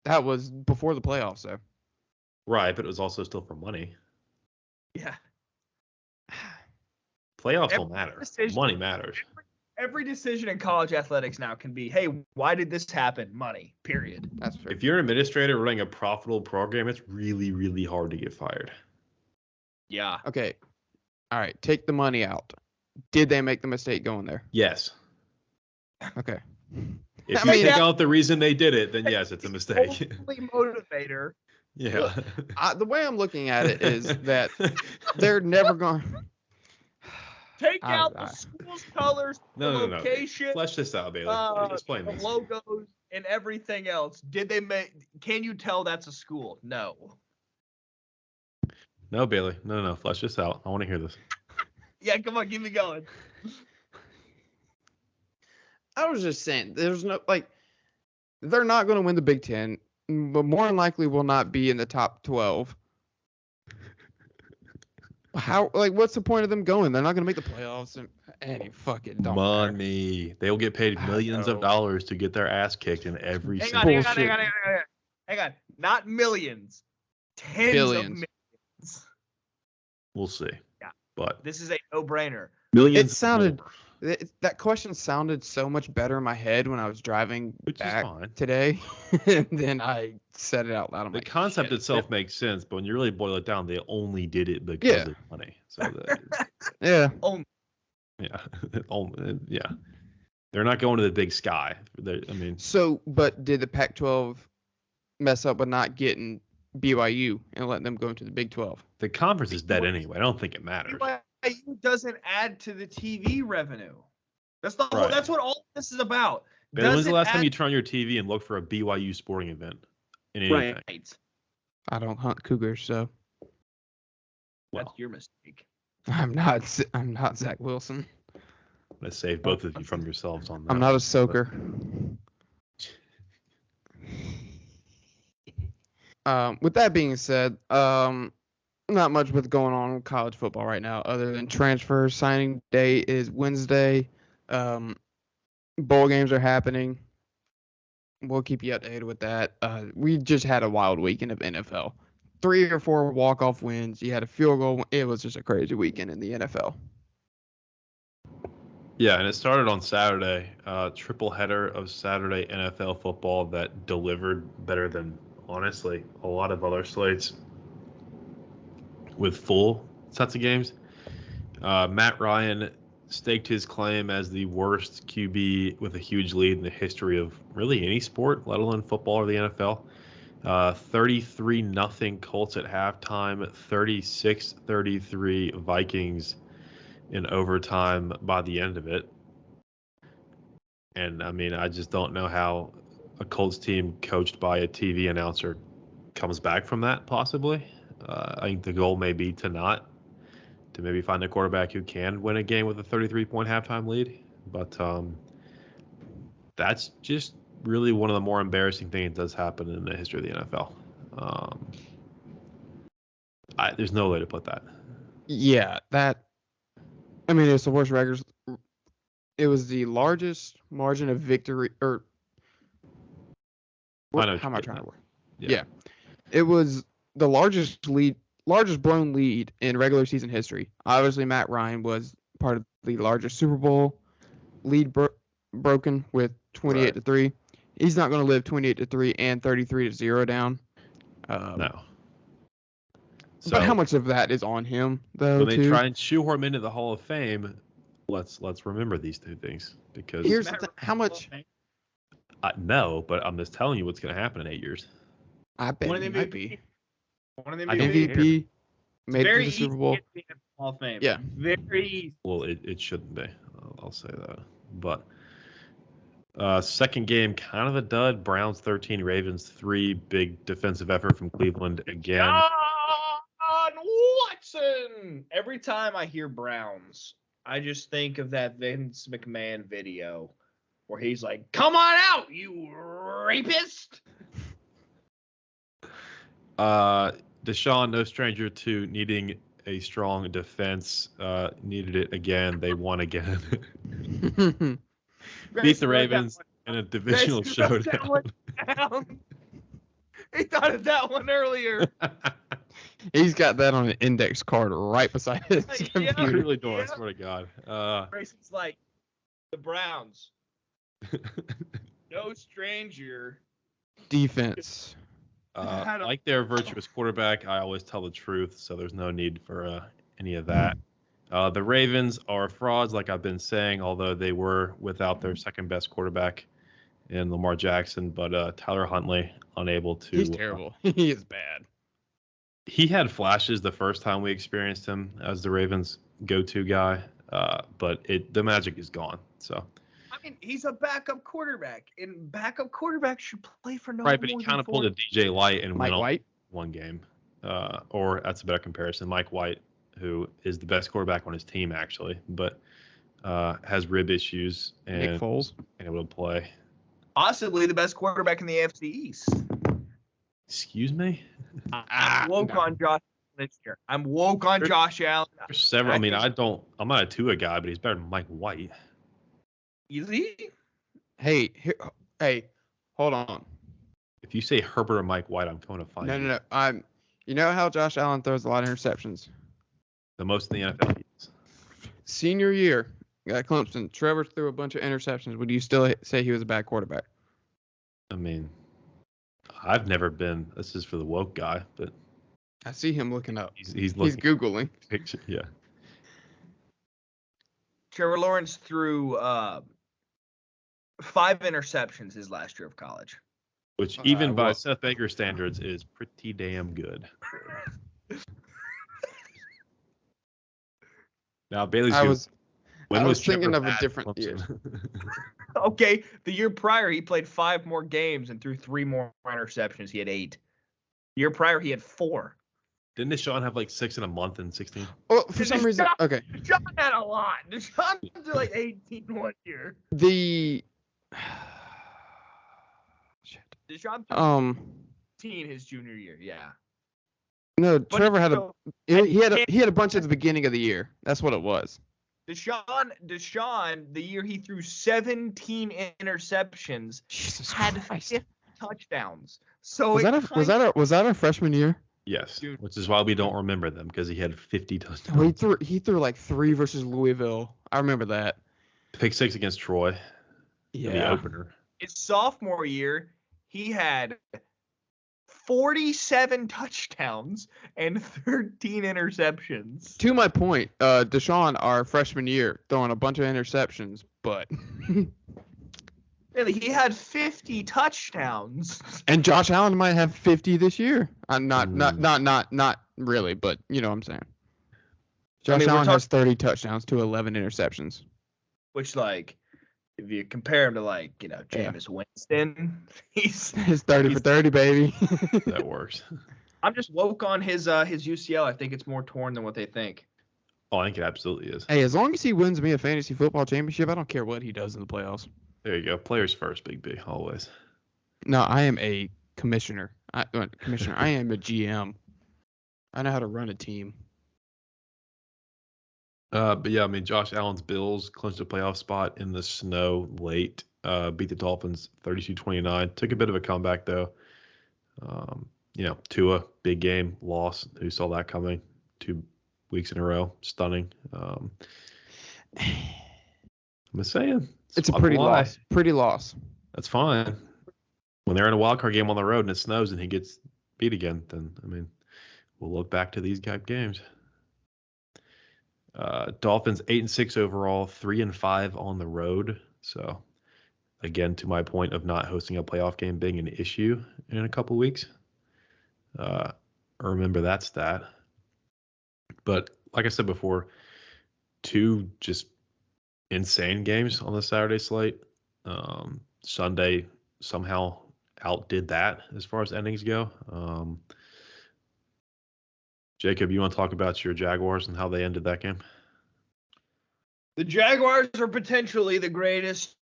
[SPEAKER 1] That was before the playoffs, though.
[SPEAKER 2] Right, but it was also still for money.
[SPEAKER 3] Yeah.
[SPEAKER 2] Playoffs don't matter. Money matters.
[SPEAKER 3] Every decision in college athletics now can be, hey, why did this happen? Money, period.
[SPEAKER 1] That's fair.
[SPEAKER 2] If you're an administrator running a profitable program, it's really, really hard to get fired.
[SPEAKER 3] Yeah.
[SPEAKER 1] Okay. All right. Take the money out. Did they make the mistake going there?
[SPEAKER 2] Yes.
[SPEAKER 1] Okay.
[SPEAKER 2] If you take out the reason they did it, then yes, it's a mistake.
[SPEAKER 3] Only motivator.
[SPEAKER 2] Yeah.
[SPEAKER 1] The way I'm looking at it is that they're never going.
[SPEAKER 3] Take out the school's colors, the location.
[SPEAKER 2] No. Flesh this out, Bailey. Explain
[SPEAKER 3] the
[SPEAKER 2] this.
[SPEAKER 3] logos and everything else. Did they make? Can you tell that's a school? No.
[SPEAKER 2] No, Bailey. No. Flesh this out. I want to hear this.
[SPEAKER 3] Yeah, come on, keep me going.
[SPEAKER 1] I was just saying, there's no they're not going to win the Big Ten, but more than likely will not be in the top 12. What's the point of them going? They're not going to make the playoffs. And any fucking don't
[SPEAKER 2] money.
[SPEAKER 1] matter.
[SPEAKER 2] They'll get paid millions of dollars to get their ass kicked in every single.
[SPEAKER 3] Hang on. Not millions. Tens
[SPEAKER 1] Billions.
[SPEAKER 3] of millions.
[SPEAKER 2] We'll see.
[SPEAKER 3] Yeah.
[SPEAKER 2] But
[SPEAKER 3] this is a no-brainer.
[SPEAKER 2] Millions.
[SPEAKER 1] That question sounded so much better in my head when I was driving back today, and then I said it out loud.
[SPEAKER 2] The concept itself makes sense, but when you really boil it down, they only did it because of money. So
[SPEAKER 1] yeah.
[SPEAKER 2] Yeah. They're not going to the big sky.
[SPEAKER 1] But did the Pac-12 mess up with not getting BYU and letting them go into the Big 12?
[SPEAKER 2] The conference is dead anyway. I don't think it matters.
[SPEAKER 3] BYU doesn't add to the TV revenue. That's that's what all this is about.
[SPEAKER 2] Ben, when's the last time you turn on your TV and look for a BYU sporting event in anything?
[SPEAKER 3] Right.
[SPEAKER 1] I don't hunt cougars, so.
[SPEAKER 3] That's your mistake.
[SPEAKER 1] I'm not Zach Wilson.
[SPEAKER 2] I'm gonna save both of you from yourselves on that.
[SPEAKER 1] I'm not a soaker. With that being said, not much with going on in college football right now other than transfers. Signing day is Wednesday. Bowl games are happening. We'll keep you updated with that. We just had a wild weekend of NFL. 3 or 4 walk-off wins. You had a field goal. It was just a crazy weekend in the NFL.
[SPEAKER 2] Yeah, and it started on Saturday. Triple header of Saturday NFL football that delivered better than, honestly, a lot of other slates with full sets of games. Matt Ryan staked his claim as the worst QB with a huge lead in the history of really any sport, let alone football or the NFL. 33-0 Colts at halftime, 36-33 Vikings in overtime by the end of it. And, I just don't know how a Colts team coached by a TV announcer comes back from that, possibly. I think the goal may be to maybe find a quarterback who can win a game with a 33-point halftime lead. But that's just really one of the more embarrassing things that does happen in the history of the NFL. There's no way to put that.
[SPEAKER 1] Yeah, it's the worst records. It was the largest margin of victory, or how am I trying to work? Yeah. It was the largest blown lead in regular season history. Obviously, Matt Ryan was part of the largest Super Bowl lead broken with 28-3. He's not going to live 28-3 and 33-0 down.
[SPEAKER 2] No.
[SPEAKER 1] But how much of that is on him, though?
[SPEAKER 2] When they try and shoehorn him into the Hall of Fame, Let's remember these two things because
[SPEAKER 1] how much.
[SPEAKER 2] No, but I'm just telling you what's going to happen in 8 years.
[SPEAKER 1] I bet he might be.
[SPEAKER 3] One of them
[SPEAKER 1] MVP made it to the Super Bowl.
[SPEAKER 3] Hall of Fame.
[SPEAKER 1] Yeah.
[SPEAKER 3] Very easy.
[SPEAKER 2] Well, it shouldn't be. I'll say that. But second game, kind of a dud. Browns 13, Ravens 3. Big defensive effort from Cleveland again.
[SPEAKER 3] John Watson. Every time I hear Browns, I just think of that Vince McMahon video where he's like, "Come on out, you rapist."
[SPEAKER 2] Deshaun, no stranger to needing a strong defense, needed it again. They won again. Beat the Ravens in a divisional showdown.
[SPEAKER 3] He thought of that one earlier.
[SPEAKER 1] He's got that on an index card right beside his computer.
[SPEAKER 2] I really do. I swear to God.
[SPEAKER 3] Grayson's like, the Browns. No stranger.
[SPEAKER 1] Defense.
[SPEAKER 2] Like their virtuous quarterback, I always tell the truth, so there's no need for any of that. The Ravens are frauds, like I've been saying, although they were without their second best quarterback in Lamar Jackson, but Tyler Huntley unable to.
[SPEAKER 1] He's terrible. He is bad.
[SPEAKER 2] He had flashes the first time we experienced him as the Ravens' go-to guy, but the magic is gone. So.
[SPEAKER 3] I mean, he's a backup quarterback, and backup quarterbacks should play for no.
[SPEAKER 2] Right, but he kind of pulled a DJ Light and went on one game, or that's a better comparison. Mike White, who is the best quarterback on his team actually, but has rib issues and
[SPEAKER 1] Nick Foles
[SPEAKER 2] ain't able to play.
[SPEAKER 3] Possibly the best quarterback in the AFC East.
[SPEAKER 2] Excuse me?
[SPEAKER 3] I'm woke on Josh this year. I'm woke on Josh Allen.
[SPEAKER 2] There's several. I mean, I'm not a Tua guy, but he's better than Mike White.
[SPEAKER 3] Is he?
[SPEAKER 1] Hey, hold on.
[SPEAKER 2] If you say Herbert or Mike White, I'm going to find you.
[SPEAKER 1] No. You know how Josh Allen throws a lot of interceptions?
[SPEAKER 2] The most in the NFL.
[SPEAKER 1] Senior year at Clemson, Trevor threw a bunch of interceptions. Would you still say he was a bad quarterback?
[SPEAKER 2] I mean, I've never been. This is for the woke guy, but
[SPEAKER 1] I see him looking up.
[SPEAKER 2] He's
[SPEAKER 1] Googling.
[SPEAKER 2] Picture, yeah.
[SPEAKER 3] Trevor Lawrence threw 5 interceptions his last year of college.
[SPEAKER 2] Which even by Seth Baker standards is pretty damn good. Now Bailey's.
[SPEAKER 1] I was thinking of a different year.
[SPEAKER 3] Okay, the year prior he played 5 more games and threw 3 more interceptions. He had 8. The year prior he had 4.
[SPEAKER 2] Didn't Deshaun have like 6 in a month in 16?
[SPEAKER 1] Well, for some reason, okay.
[SPEAKER 3] Deshaun had a lot. Deshaun did like 18 one year. Deshaun 18 his junior year, yeah.
[SPEAKER 1] No, but Trevor had he had a bunch at the beginning of the year. That's what it was.
[SPEAKER 3] Deshaun, the year he threw 17 interceptions, had 50 touchdowns. So
[SPEAKER 1] was that a freshman year?
[SPEAKER 2] Yes, dude. Which is why we don't remember them because he had 50 touchdowns.
[SPEAKER 1] Well, he threw like 3 versus Louisville. I remember that.
[SPEAKER 2] Pick 6 against Troy.
[SPEAKER 1] Yeah.
[SPEAKER 2] The opener.
[SPEAKER 3] His sophomore year, he had 47 touchdowns and 13 interceptions.
[SPEAKER 1] To my point, Deshaun, our freshman year, throwing a bunch of interceptions, but
[SPEAKER 3] really, he had 50 touchdowns.
[SPEAKER 1] And Josh Allen might have 50 this year. Not really, but you know what I'm saying. Josh Allen has 30 touchdowns to 11 interceptions.
[SPEAKER 3] Which, like, if you compare him to, like, you know, Jameis Winston, he's
[SPEAKER 1] 30 for 30, baby.
[SPEAKER 2] That works.
[SPEAKER 3] I'm just woke on his UCL. I think it's more torn than what they think.
[SPEAKER 2] Oh, I think it absolutely is.
[SPEAKER 1] Hey, as long as he wins me a fantasy football championship, I don't care what he does in the playoffs.
[SPEAKER 2] There you go. Players first, Big B, always.
[SPEAKER 1] No, I am a commissioner. I am a GM. I know how to run a team.
[SPEAKER 2] But yeah, I mean, Josh Allen's Bills clinched a playoff spot in the snow late. Beat the Dolphins 32-29. Took a bit of a comeback though. You know, Tua, big game, loss. Who saw that coming? 2 weeks in a row, stunning. I'm just saying.
[SPEAKER 1] It's a pretty loss. Pretty loss.
[SPEAKER 2] That's fine. When they're in a wild card game on the road and it snows and he gets beat again, then I mean, we'll look back to these games. Dolphins 8-6 overall, 3-5 on the road. So again, to my point of not hosting a playoff game being an issue in a couple weeks. Remember that stat. But like I said before, 2 just insane games on the Saturday slate. Sunday somehow outdid that as far as endings go. Jacob, you want to talk about your Jaguars and how they ended that game?
[SPEAKER 3] The Jaguars are potentially the greatest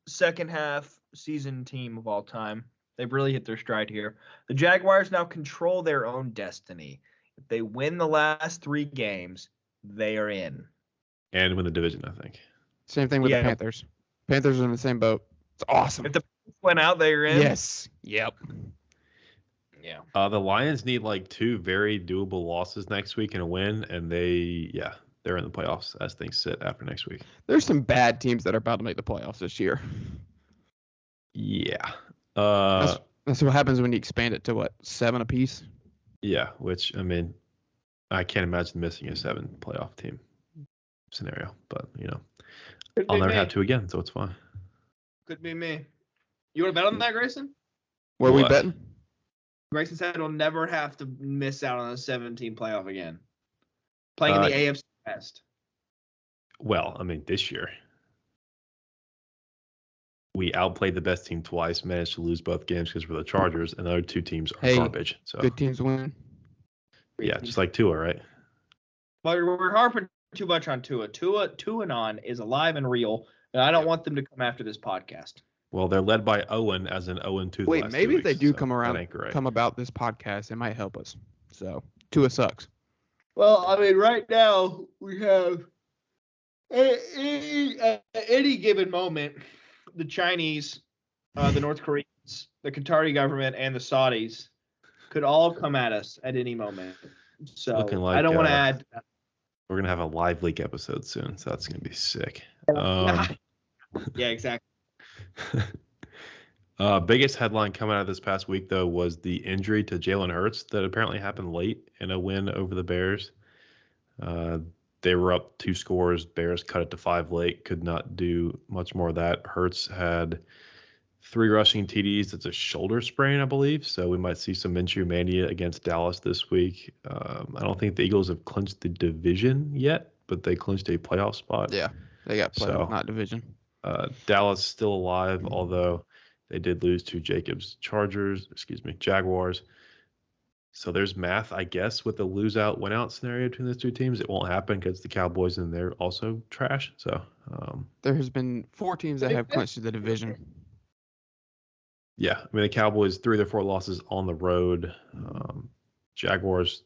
[SPEAKER 3] second half season team of all time. They've really hit their stride here. The Jaguars now control their own destiny. If they win the last 3 games, they are in.
[SPEAKER 2] And win the division, I think.
[SPEAKER 1] Same thing with the Panthers. Panthers are in the same boat. It's awesome.
[SPEAKER 3] If the Panthers went out, they're in.
[SPEAKER 1] Yes. Yep.
[SPEAKER 3] Yeah.
[SPEAKER 2] The Lions need like 2 very doable losses next week and a win, and they're in the playoffs as things sit after next week.
[SPEAKER 1] There's some bad teams that are about to make the playoffs this year.
[SPEAKER 2] Yeah.
[SPEAKER 1] That's what happens when you expand it to 7 apiece?
[SPEAKER 2] Yeah, which I can't imagine missing a 7 playoff team scenario, but I'll never have to again, so it's fine.
[SPEAKER 3] Could be me. You want to bet on that, Grayson?
[SPEAKER 1] Where are we betting?
[SPEAKER 3] Grayson said he'll never have to miss out on a 17 playoff again. Playing in the AFC West.
[SPEAKER 2] Well, this year we outplayed the best team twice, managed to lose both games because we're the Chargers, and the other 2 teams are garbage. So
[SPEAKER 1] good teams win.
[SPEAKER 2] Yeah, just like Tua, right?
[SPEAKER 3] But we're harping too much on Tua. Tua is alive and real, and I don't want them to come after this podcast.
[SPEAKER 2] Well, they're led by Owen as an 0-2.
[SPEAKER 1] Wait, maybe if they do come about this podcast, it might help us. So Tua sucks.
[SPEAKER 3] Well, right now we have at any given moment, the Chinese, the North Koreans, the Qatari government, and the Saudis could all come at us at any moment. So I don't want to add to that.
[SPEAKER 2] We're going to have a live leak episode soon, so that's going to be sick.
[SPEAKER 3] Yeah, exactly.
[SPEAKER 2] Biggest headline coming out of this past week, though, was the injury to Jalen Hurts that apparently happened late in a win over the Bears. They were up 2 scores. Bears cut it to 5 late. Could not do much more of that. Hurts had 3 rushing TDs. That's a shoulder sprain, I believe. So we might see some Minshew mania against Dallas this week. I don't think the Eagles have clinched the division yet, but they clinched a playoff spot.
[SPEAKER 1] Yeah, they got playoff, not division.
[SPEAKER 2] Dallas still alive, although they did lose to Jaguars. So there's math, I guess, with the lose-out, win-out scenario between those 2 teams. It won't happen because the Cowboys and they're also trash. So
[SPEAKER 1] there has been 4 teams that have clinched the division.
[SPEAKER 2] Yeah, the Cowboys 3 of their 4 losses on the road. Jaguars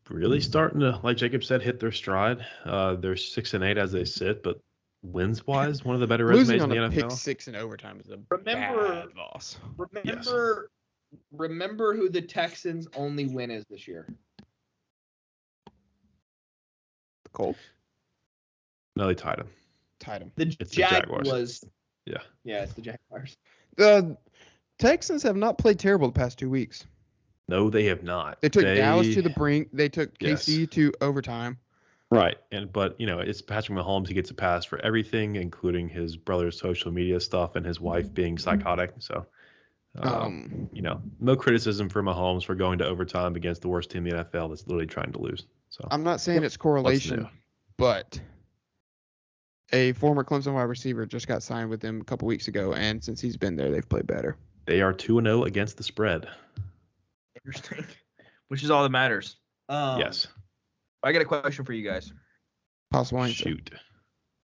[SPEAKER 2] really starting to, like Jacob said, hit their stride. They're 6-8 as they sit, but wins-wise, one of the better resumes in the NFL.
[SPEAKER 1] Pick 6 in overtime is a bad loss.
[SPEAKER 3] Remember who the Texans' only win is this year?
[SPEAKER 1] The Colts?
[SPEAKER 2] No, they tied them.
[SPEAKER 1] The
[SPEAKER 3] Jaguars.
[SPEAKER 2] Yeah,
[SPEAKER 3] it's the Jaguars.
[SPEAKER 1] The Texans have not played terrible the past 2 weeks.
[SPEAKER 2] No, they have not.
[SPEAKER 1] They took Dallas to the brink. They took KC to overtime.
[SPEAKER 2] Right, but it's Patrick Mahomes. He gets a pass for everything, including his brother's social media stuff and his wife being psychotic. So, no criticism for Mahomes for going to overtime against the worst team in the NFL that's literally trying to lose. So
[SPEAKER 1] I'm not saying it's correlation, but a former Clemson wide receiver just got signed with them a couple weeks ago, and since he's been there, they've played better.
[SPEAKER 2] They are 2-0 against the spread.
[SPEAKER 3] Interesting. Which is all that matters.
[SPEAKER 2] Yes.
[SPEAKER 3] I got a question for you guys.
[SPEAKER 1] Possible answer.
[SPEAKER 2] Shoot.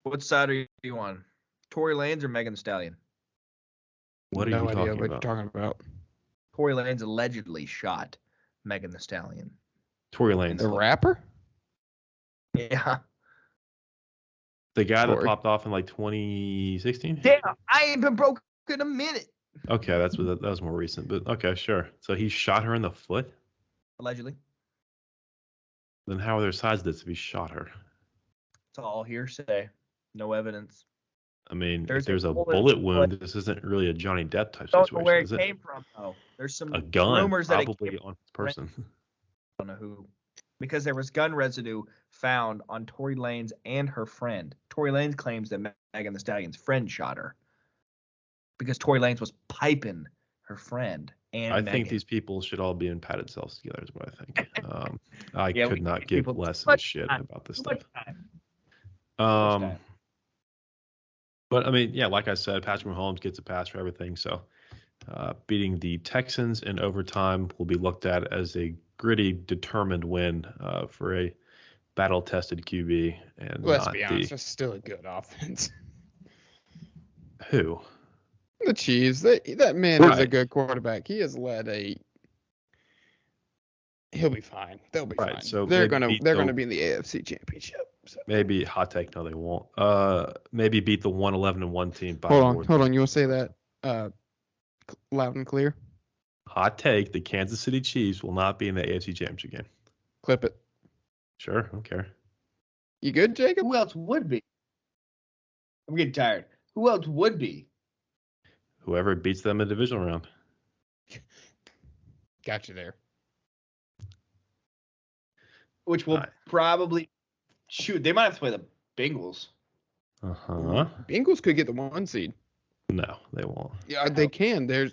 [SPEAKER 3] What side are you on? Tory Lanez or Megan Thee Stallion?
[SPEAKER 2] What are you talking about?
[SPEAKER 1] What you're talking about.
[SPEAKER 3] Tory Lanez allegedly shot Megan Thee Stallion.
[SPEAKER 2] Tory Lanez.
[SPEAKER 1] The rapper?
[SPEAKER 3] Yeah.
[SPEAKER 2] The guy that popped off in 2016?
[SPEAKER 3] Damn, I ain't been broke in a minute.
[SPEAKER 2] Okay, that was more recent, but okay, sure. So he shot her in the foot?
[SPEAKER 3] Allegedly.
[SPEAKER 2] Then how are there sides of this if he shot her?
[SPEAKER 3] It's all hearsay. No evidence.
[SPEAKER 2] If there's a bullet wound, this isn't really a Johnny Depp type situation.
[SPEAKER 3] Don't know where it came from, though. There's some
[SPEAKER 2] a gun,
[SPEAKER 3] rumors
[SPEAKER 2] probably
[SPEAKER 3] that it came
[SPEAKER 2] on this person.
[SPEAKER 3] I don't know who. because there was gun residue found on Tory Lanez and her friend. Tory Lanez claims that Megan Thee Stallion's friend shot her because Tory Lanez was piping her friend. And
[SPEAKER 2] I
[SPEAKER 3] Megan.
[SPEAKER 2] think these people should all be in padded cells together is what I think. I
[SPEAKER 3] Yeah,
[SPEAKER 2] could not give less of a shit about this stuff. But I mean, yeah, like I said, Patrick Mahomes gets a pass for everything. So beating the Texans in overtime will be looked at as a gritty, determined win for a battle-tested QB. And
[SPEAKER 1] let's be honest, it's still a good offense.
[SPEAKER 2] Who?
[SPEAKER 1] The Chiefs. That man is a good quarterback. He has led a. He'll be fine. They'll be fine.
[SPEAKER 2] So
[SPEAKER 1] they're gonna be in the AFC Championship. So.
[SPEAKER 2] Maybe hot take. No, they won't. Maybe beat the 1-11-1 team.
[SPEAKER 1] Hold on. You want to say that loud and clear?
[SPEAKER 2] Hot take: the Kansas City Chiefs will not be in the AFC Championship game.
[SPEAKER 1] Clip it.
[SPEAKER 2] Sure. I don't care.
[SPEAKER 1] You good, Jacob?
[SPEAKER 3] Who else would be? I'm getting tired. Who else would be?
[SPEAKER 2] Whoever beats them in the divisional round.
[SPEAKER 1] Got you there.
[SPEAKER 3] Which will probably shoot. They might have to play the Bengals.
[SPEAKER 1] Bengals could get the 1 seed.
[SPEAKER 2] No, they won't.
[SPEAKER 1] Yeah, they can. They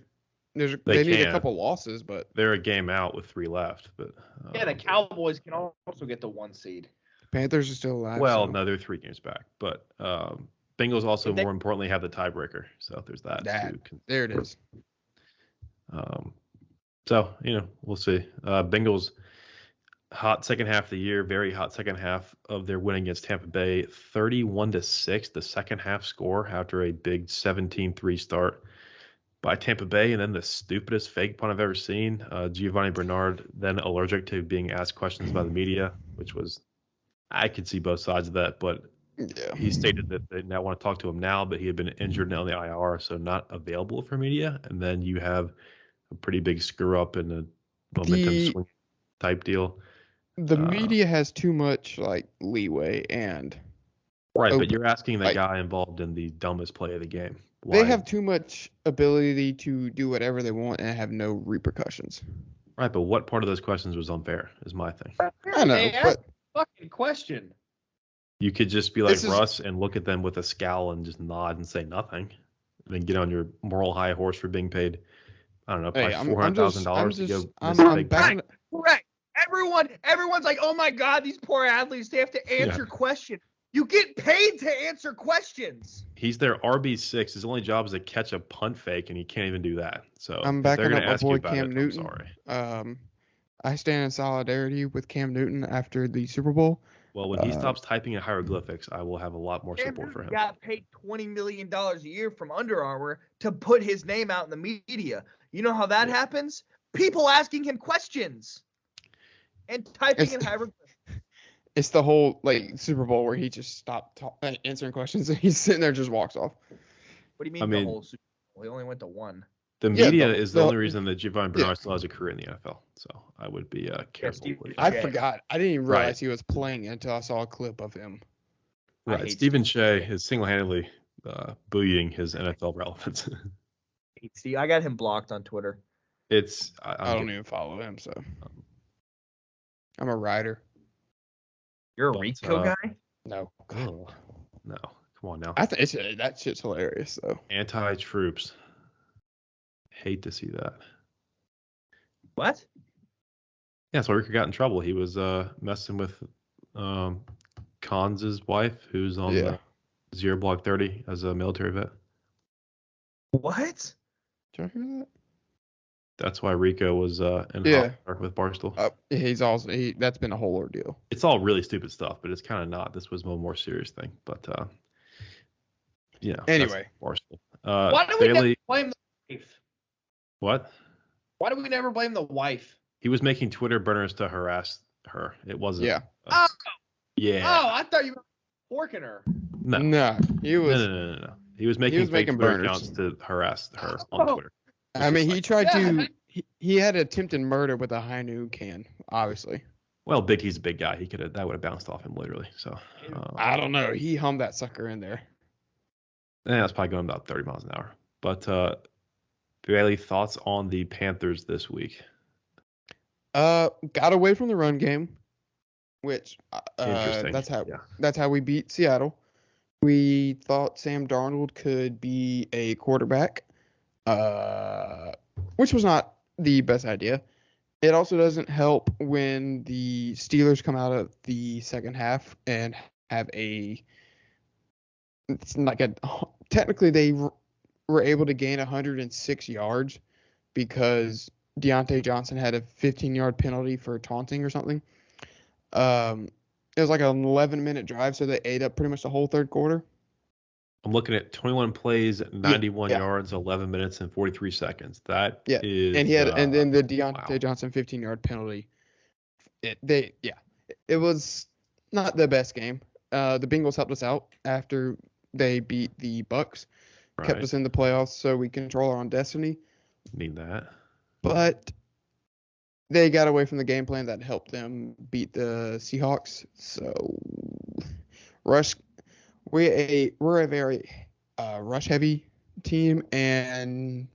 [SPEAKER 1] need a couple losses, but
[SPEAKER 2] they're a game out with 3 left. But
[SPEAKER 3] yeah, the Cowboys can also get the 1 seed.
[SPEAKER 1] Panthers are still alive.
[SPEAKER 2] Well, no, they're 3 games back. But Bengals also, more importantly, have the tiebreaker. So there's that too.
[SPEAKER 1] There it is.
[SPEAKER 2] So we'll see. Bengals. Hot second half of the year, very hot second half of their win against Tampa Bay, 31-6, the second half score after a big 17-3 start by Tampa Bay, and then the stupidest fake punt I've ever seen. Giovanni Bernard then allergic to being asked questions by the media, which was, I could see both sides of that, but he stated that they now want to talk to him now, but he had been injured now on the IR, so not available for media. And then you have a pretty big screw up in a momentum swing type deal.
[SPEAKER 1] The media has too much leeway and
[SPEAKER 2] but you're asking the guy involved in the dumbest play of the game. Why?
[SPEAKER 1] They have too much ability to do whatever they want and have no repercussions.
[SPEAKER 2] Right, but what part of those questions was unfair is my thing.
[SPEAKER 1] I know, but
[SPEAKER 3] fucking question.
[SPEAKER 2] You could just be like Russ and look at them with a scowl and just nod and say nothing, and then get on your moral high horse for being paid. I don't know, probably $400,000 to go.
[SPEAKER 1] I'm back.
[SPEAKER 3] Correct. Everyone's like, oh my God, these poor athletes, they have to answer questions. You get paid to answer questions.
[SPEAKER 2] He's their RB6. His only job is to catch a punt fake, and he can't even do that. So
[SPEAKER 1] I'm backing up my boy
[SPEAKER 2] Cam
[SPEAKER 1] Newton.
[SPEAKER 2] I'm sorry.
[SPEAKER 1] I stand in solidarity with Cam Newton after the Super Bowl.
[SPEAKER 2] Well, when he stops typing in hieroglyphics, I will have a lot more support for him.
[SPEAKER 3] He got paid $20 million a year from Under Armour to put his name out in the media. You know how that happens? People asking him questions. And typing in hieroglyphics.
[SPEAKER 1] It's the whole Super Bowl where he just stopped answering questions and he's sitting there and just walks off.
[SPEAKER 3] What do you mean the whole Super Bowl? He only went to 1.
[SPEAKER 2] The media is the only reason that Giovanni Bernard still has a career in the NFL. So I would be careful.
[SPEAKER 1] I forgot. I didn't even realize he was playing until I saw a clip of him.
[SPEAKER 2] Right. Stephen Shea is single-handedly buoying his NFL relevance.
[SPEAKER 3] I got him blocked on Twitter.
[SPEAKER 1] I don't even follow him, so. I'm a rider.
[SPEAKER 3] You're a Rico guy?
[SPEAKER 1] No.
[SPEAKER 2] Oh, no. Come on now.
[SPEAKER 1] I think that shit's hilarious, though.
[SPEAKER 2] Anti-troops. Hate to see that.
[SPEAKER 3] What?
[SPEAKER 2] Yeah, so Rico got in trouble. He was messing with Khan's wife, who's on the 0 Block 30 as a military vet.
[SPEAKER 3] What?
[SPEAKER 1] Did you hear that?
[SPEAKER 2] That's why Rico was in with Barstool.
[SPEAKER 1] He's also that's been a whole ordeal.
[SPEAKER 2] It's all really stupid stuff, but it's kind of not. This was a more serious thing, but
[SPEAKER 1] Anyway,
[SPEAKER 2] Barstool.
[SPEAKER 3] Why do we never blame the wife?
[SPEAKER 2] What?
[SPEAKER 3] Why do we never blame the wife?
[SPEAKER 2] He was making Twitter burners to harass her. It wasn't.
[SPEAKER 1] Yeah.
[SPEAKER 3] Oh, I thought you were forking her.
[SPEAKER 1] No. He was.
[SPEAKER 2] No. He was making Twitter accounts to harass her on Twitter.
[SPEAKER 1] I mean, he tried to. He had attempted murder with a high noon can, obviously.
[SPEAKER 2] Well, he's a big guy. That would have bounced off him literally. So
[SPEAKER 1] I don't know. He hummed that sucker in there.
[SPEAKER 2] Yeah, it's probably going about 30 miles an hour. But Bailey, thoughts on the Panthers this week?
[SPEAKER 1] Got away from the run game. which
[SPEAKER 2] Interesting.
[SPEAKER 1] that's how we beat Seattle. We thought Sam Darnold could be a quarterback, which was not the best idea. It also doesn't help when the Steelers come out of the second half and have technically they were able to gain 106 yards because Deontay Johnson had a 15-yard penalty for taunting or something. It was like an 11-minute drive, so they ate up pretty much the whole third quarter.
[SPEAKER 2] I'm looking at 21 plays, 91 yards, 11 minutes, and 43 seconds. That is.
[SPEAKER 1] And he had, and then the Deontay Johnson 15-yard penalty. It was not the best game. The Bengals helped us out after they beat the Bucks, kept us in the playoffs, so we control our own destiny.
[SPEAKER 2] Need that.
[SPEAKER 1] But they got away from the game plan that helped them beat the Seahawks. So we're a very rush heavy team, and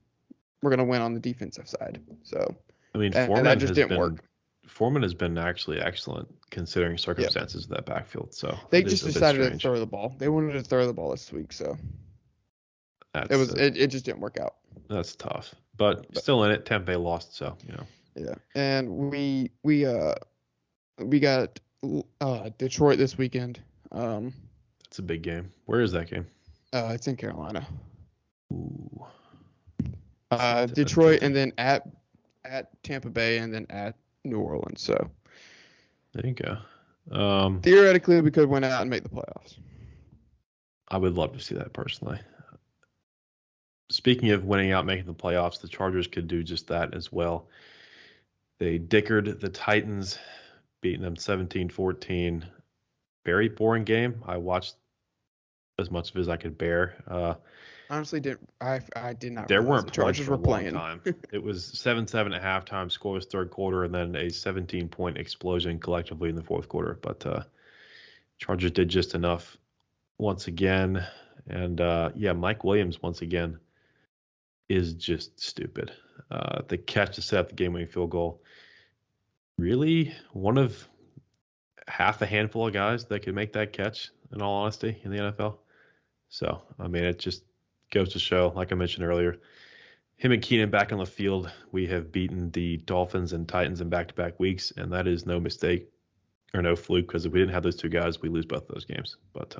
[SPEAKER 1] we're gonna win on the defensive side. So
[SPEAKER 2] I mean,
[SPEAKER 1] that just didn't work.
[SPEAKER 2] Foreman has been actually excellent considering circumstances of that backfield. So
[SPEAKER 1] they just decided to throw the ball. They wanted to throw the ball this week, so it just didn't work out.
[SPEAKER 2] That's tough, but still in it. Tampa Bay lost, so
[SPEAKER 1] Yeah, and we got Detroit this weekend.
[SPEAKER 2] It's a big game. Where is that game?
[SPEAKER 1] It's in Carolina.
[SPEAKER 2] Ooh.
[SPEAKER 1] Detroit, and then at Tampa Bay, and then at New Orleans. So
[SPEAKER 2] there you go.
[SPEAKER 1] Theoretically, we could win out and make the playoffs.
[SPEAKER 2] I would love to see that personally. Speaking of winning out, making the playoffs, the Chargers could do just that as well. They dickered the Titans, beating them 17-14. Very boring game. I watched as much of it as I could bear.
[SPEAKER 1] Honestly, I did not.
[SPEAKER 2] There weren't
[SPEAKER 1] the Chargers were playing.
[SPEAKER 2] Time. It was 7-7 at halftime, scoreless third quarter, and then a 17-point explosion collectively in the fourth quarter. But Chargers did just enough once again. And Mike Williams once again is just stupid. The catch to set up the game-winning field goal. Really, one of half a handful of guys that could make that catch, in all honesty, in the NFL. So, I mean, it just goes to show, like I mentioned earlier, him and Keenan back on the field, we have beaten the Dolphins and Titans in back-to-back weeks, and that is no mistake or no fluke, because if we didn't have those two guys, we lose both of those games. But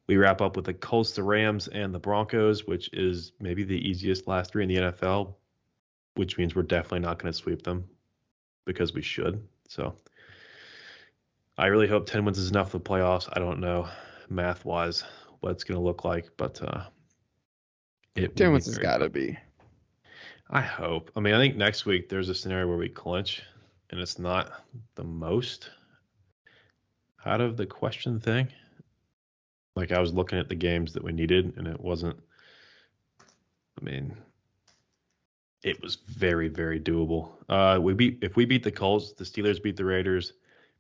[SPEAKER 2] we wrap up with the Colts, the Rams, and the Broncos, which is maybe the easiest last three in the NFL, which means we're definitely not going to sweep them because we should. So I really hope 10 wins is enough for the playoffs. I don't know math-wise what it's going to look like, but
[SPEAKER 1] 10 wins has got to be.
[SPEAKER 2] I hope. I mean, I think next week there's a scenario where we clinch, and it's not the most out of the question thing. Like, I was looking at the games that we needed, and it wasn't. I mean, it was very, very doable. If we beat the Colts, the Steelers beat the Raiders,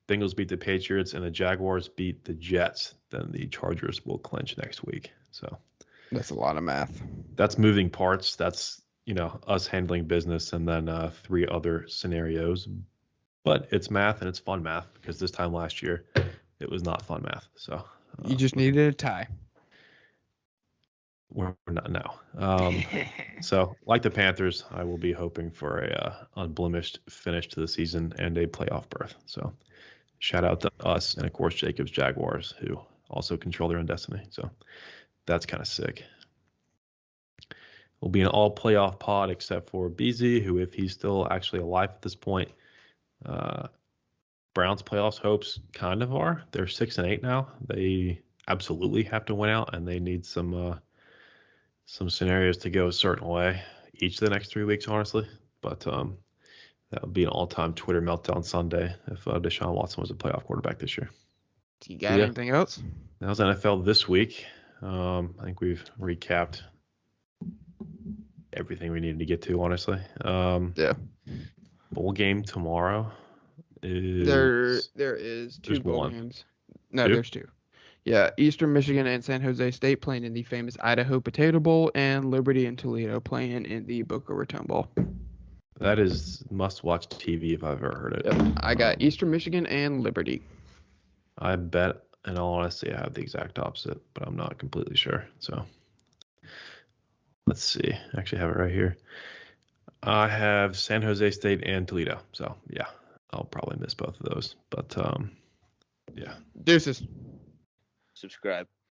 [SPEAKER 2] Bengals beat the Patriots, and the Jaguars beat the Jets, then the Chargers will clinch next week. So
[SPEAKER 1] that's a lot of math.
[SPEAKER 2] That's moving parts. That's, us handling business, and then 3 other scenarios. But it's math, and it's fun math, because this time last year it was not fun math. So
[SPEAKER 1] you just needed a tie.
[SPEAKER 2] We're not now. So, like the Panthers, I will be hoping for a unblemished finish to the season and a playoff berth. So, shout out to us and, of course, Jacobs Jaguars, who also control their own destiny. So, that's kind of sick. We'll be an all-playoff pod except for BZ, who, if he's still actually alive at this point, Browns playoffs hopes kind of are. They're 6-8 now. They absolutely have to win out, and they need some scenarios to go a certain way each of the next 3 weeks, honestly. But that would be an all-time Twitter meltdown Sunday if Deshaun Watson was a playoff quarterback this year.
[SPEAKER 1] Do you got anything else?
[SPEAKER 2] That was NFL this week. I think we've recapped everything we needed to get to, honestly.
[SPEAKER 1] Yeah.
[SPEAKER 2] Bowl game tomorrow.
[SPEAKER 1] There is 2 bowl games. No,
[SPEAKER 2] 2?
[SPEAKER 1] There's 2. Yeah, Eastern Michigan and San Jose State playing in the famous Idaho Potato Bowl, and Liberty and Toledo playing in the Boca Raton Bowl.
[SPEAKER 2] That is must-watch TV if I've ever heard it.
[SPEAKER 1] Yep. I got Eastern Michigan and Liberty.
[SPEAKER 2] I bet, in all honesty, I have the exact opposite, but I'm not completely sure. So let's see. I actually have it right here. I have San Jose State and Toledo. So yeah, I'll probably miss both of those. But yeah.
[SPEAKER 1] Deuces.
[SPEAKER 4] Subscribe.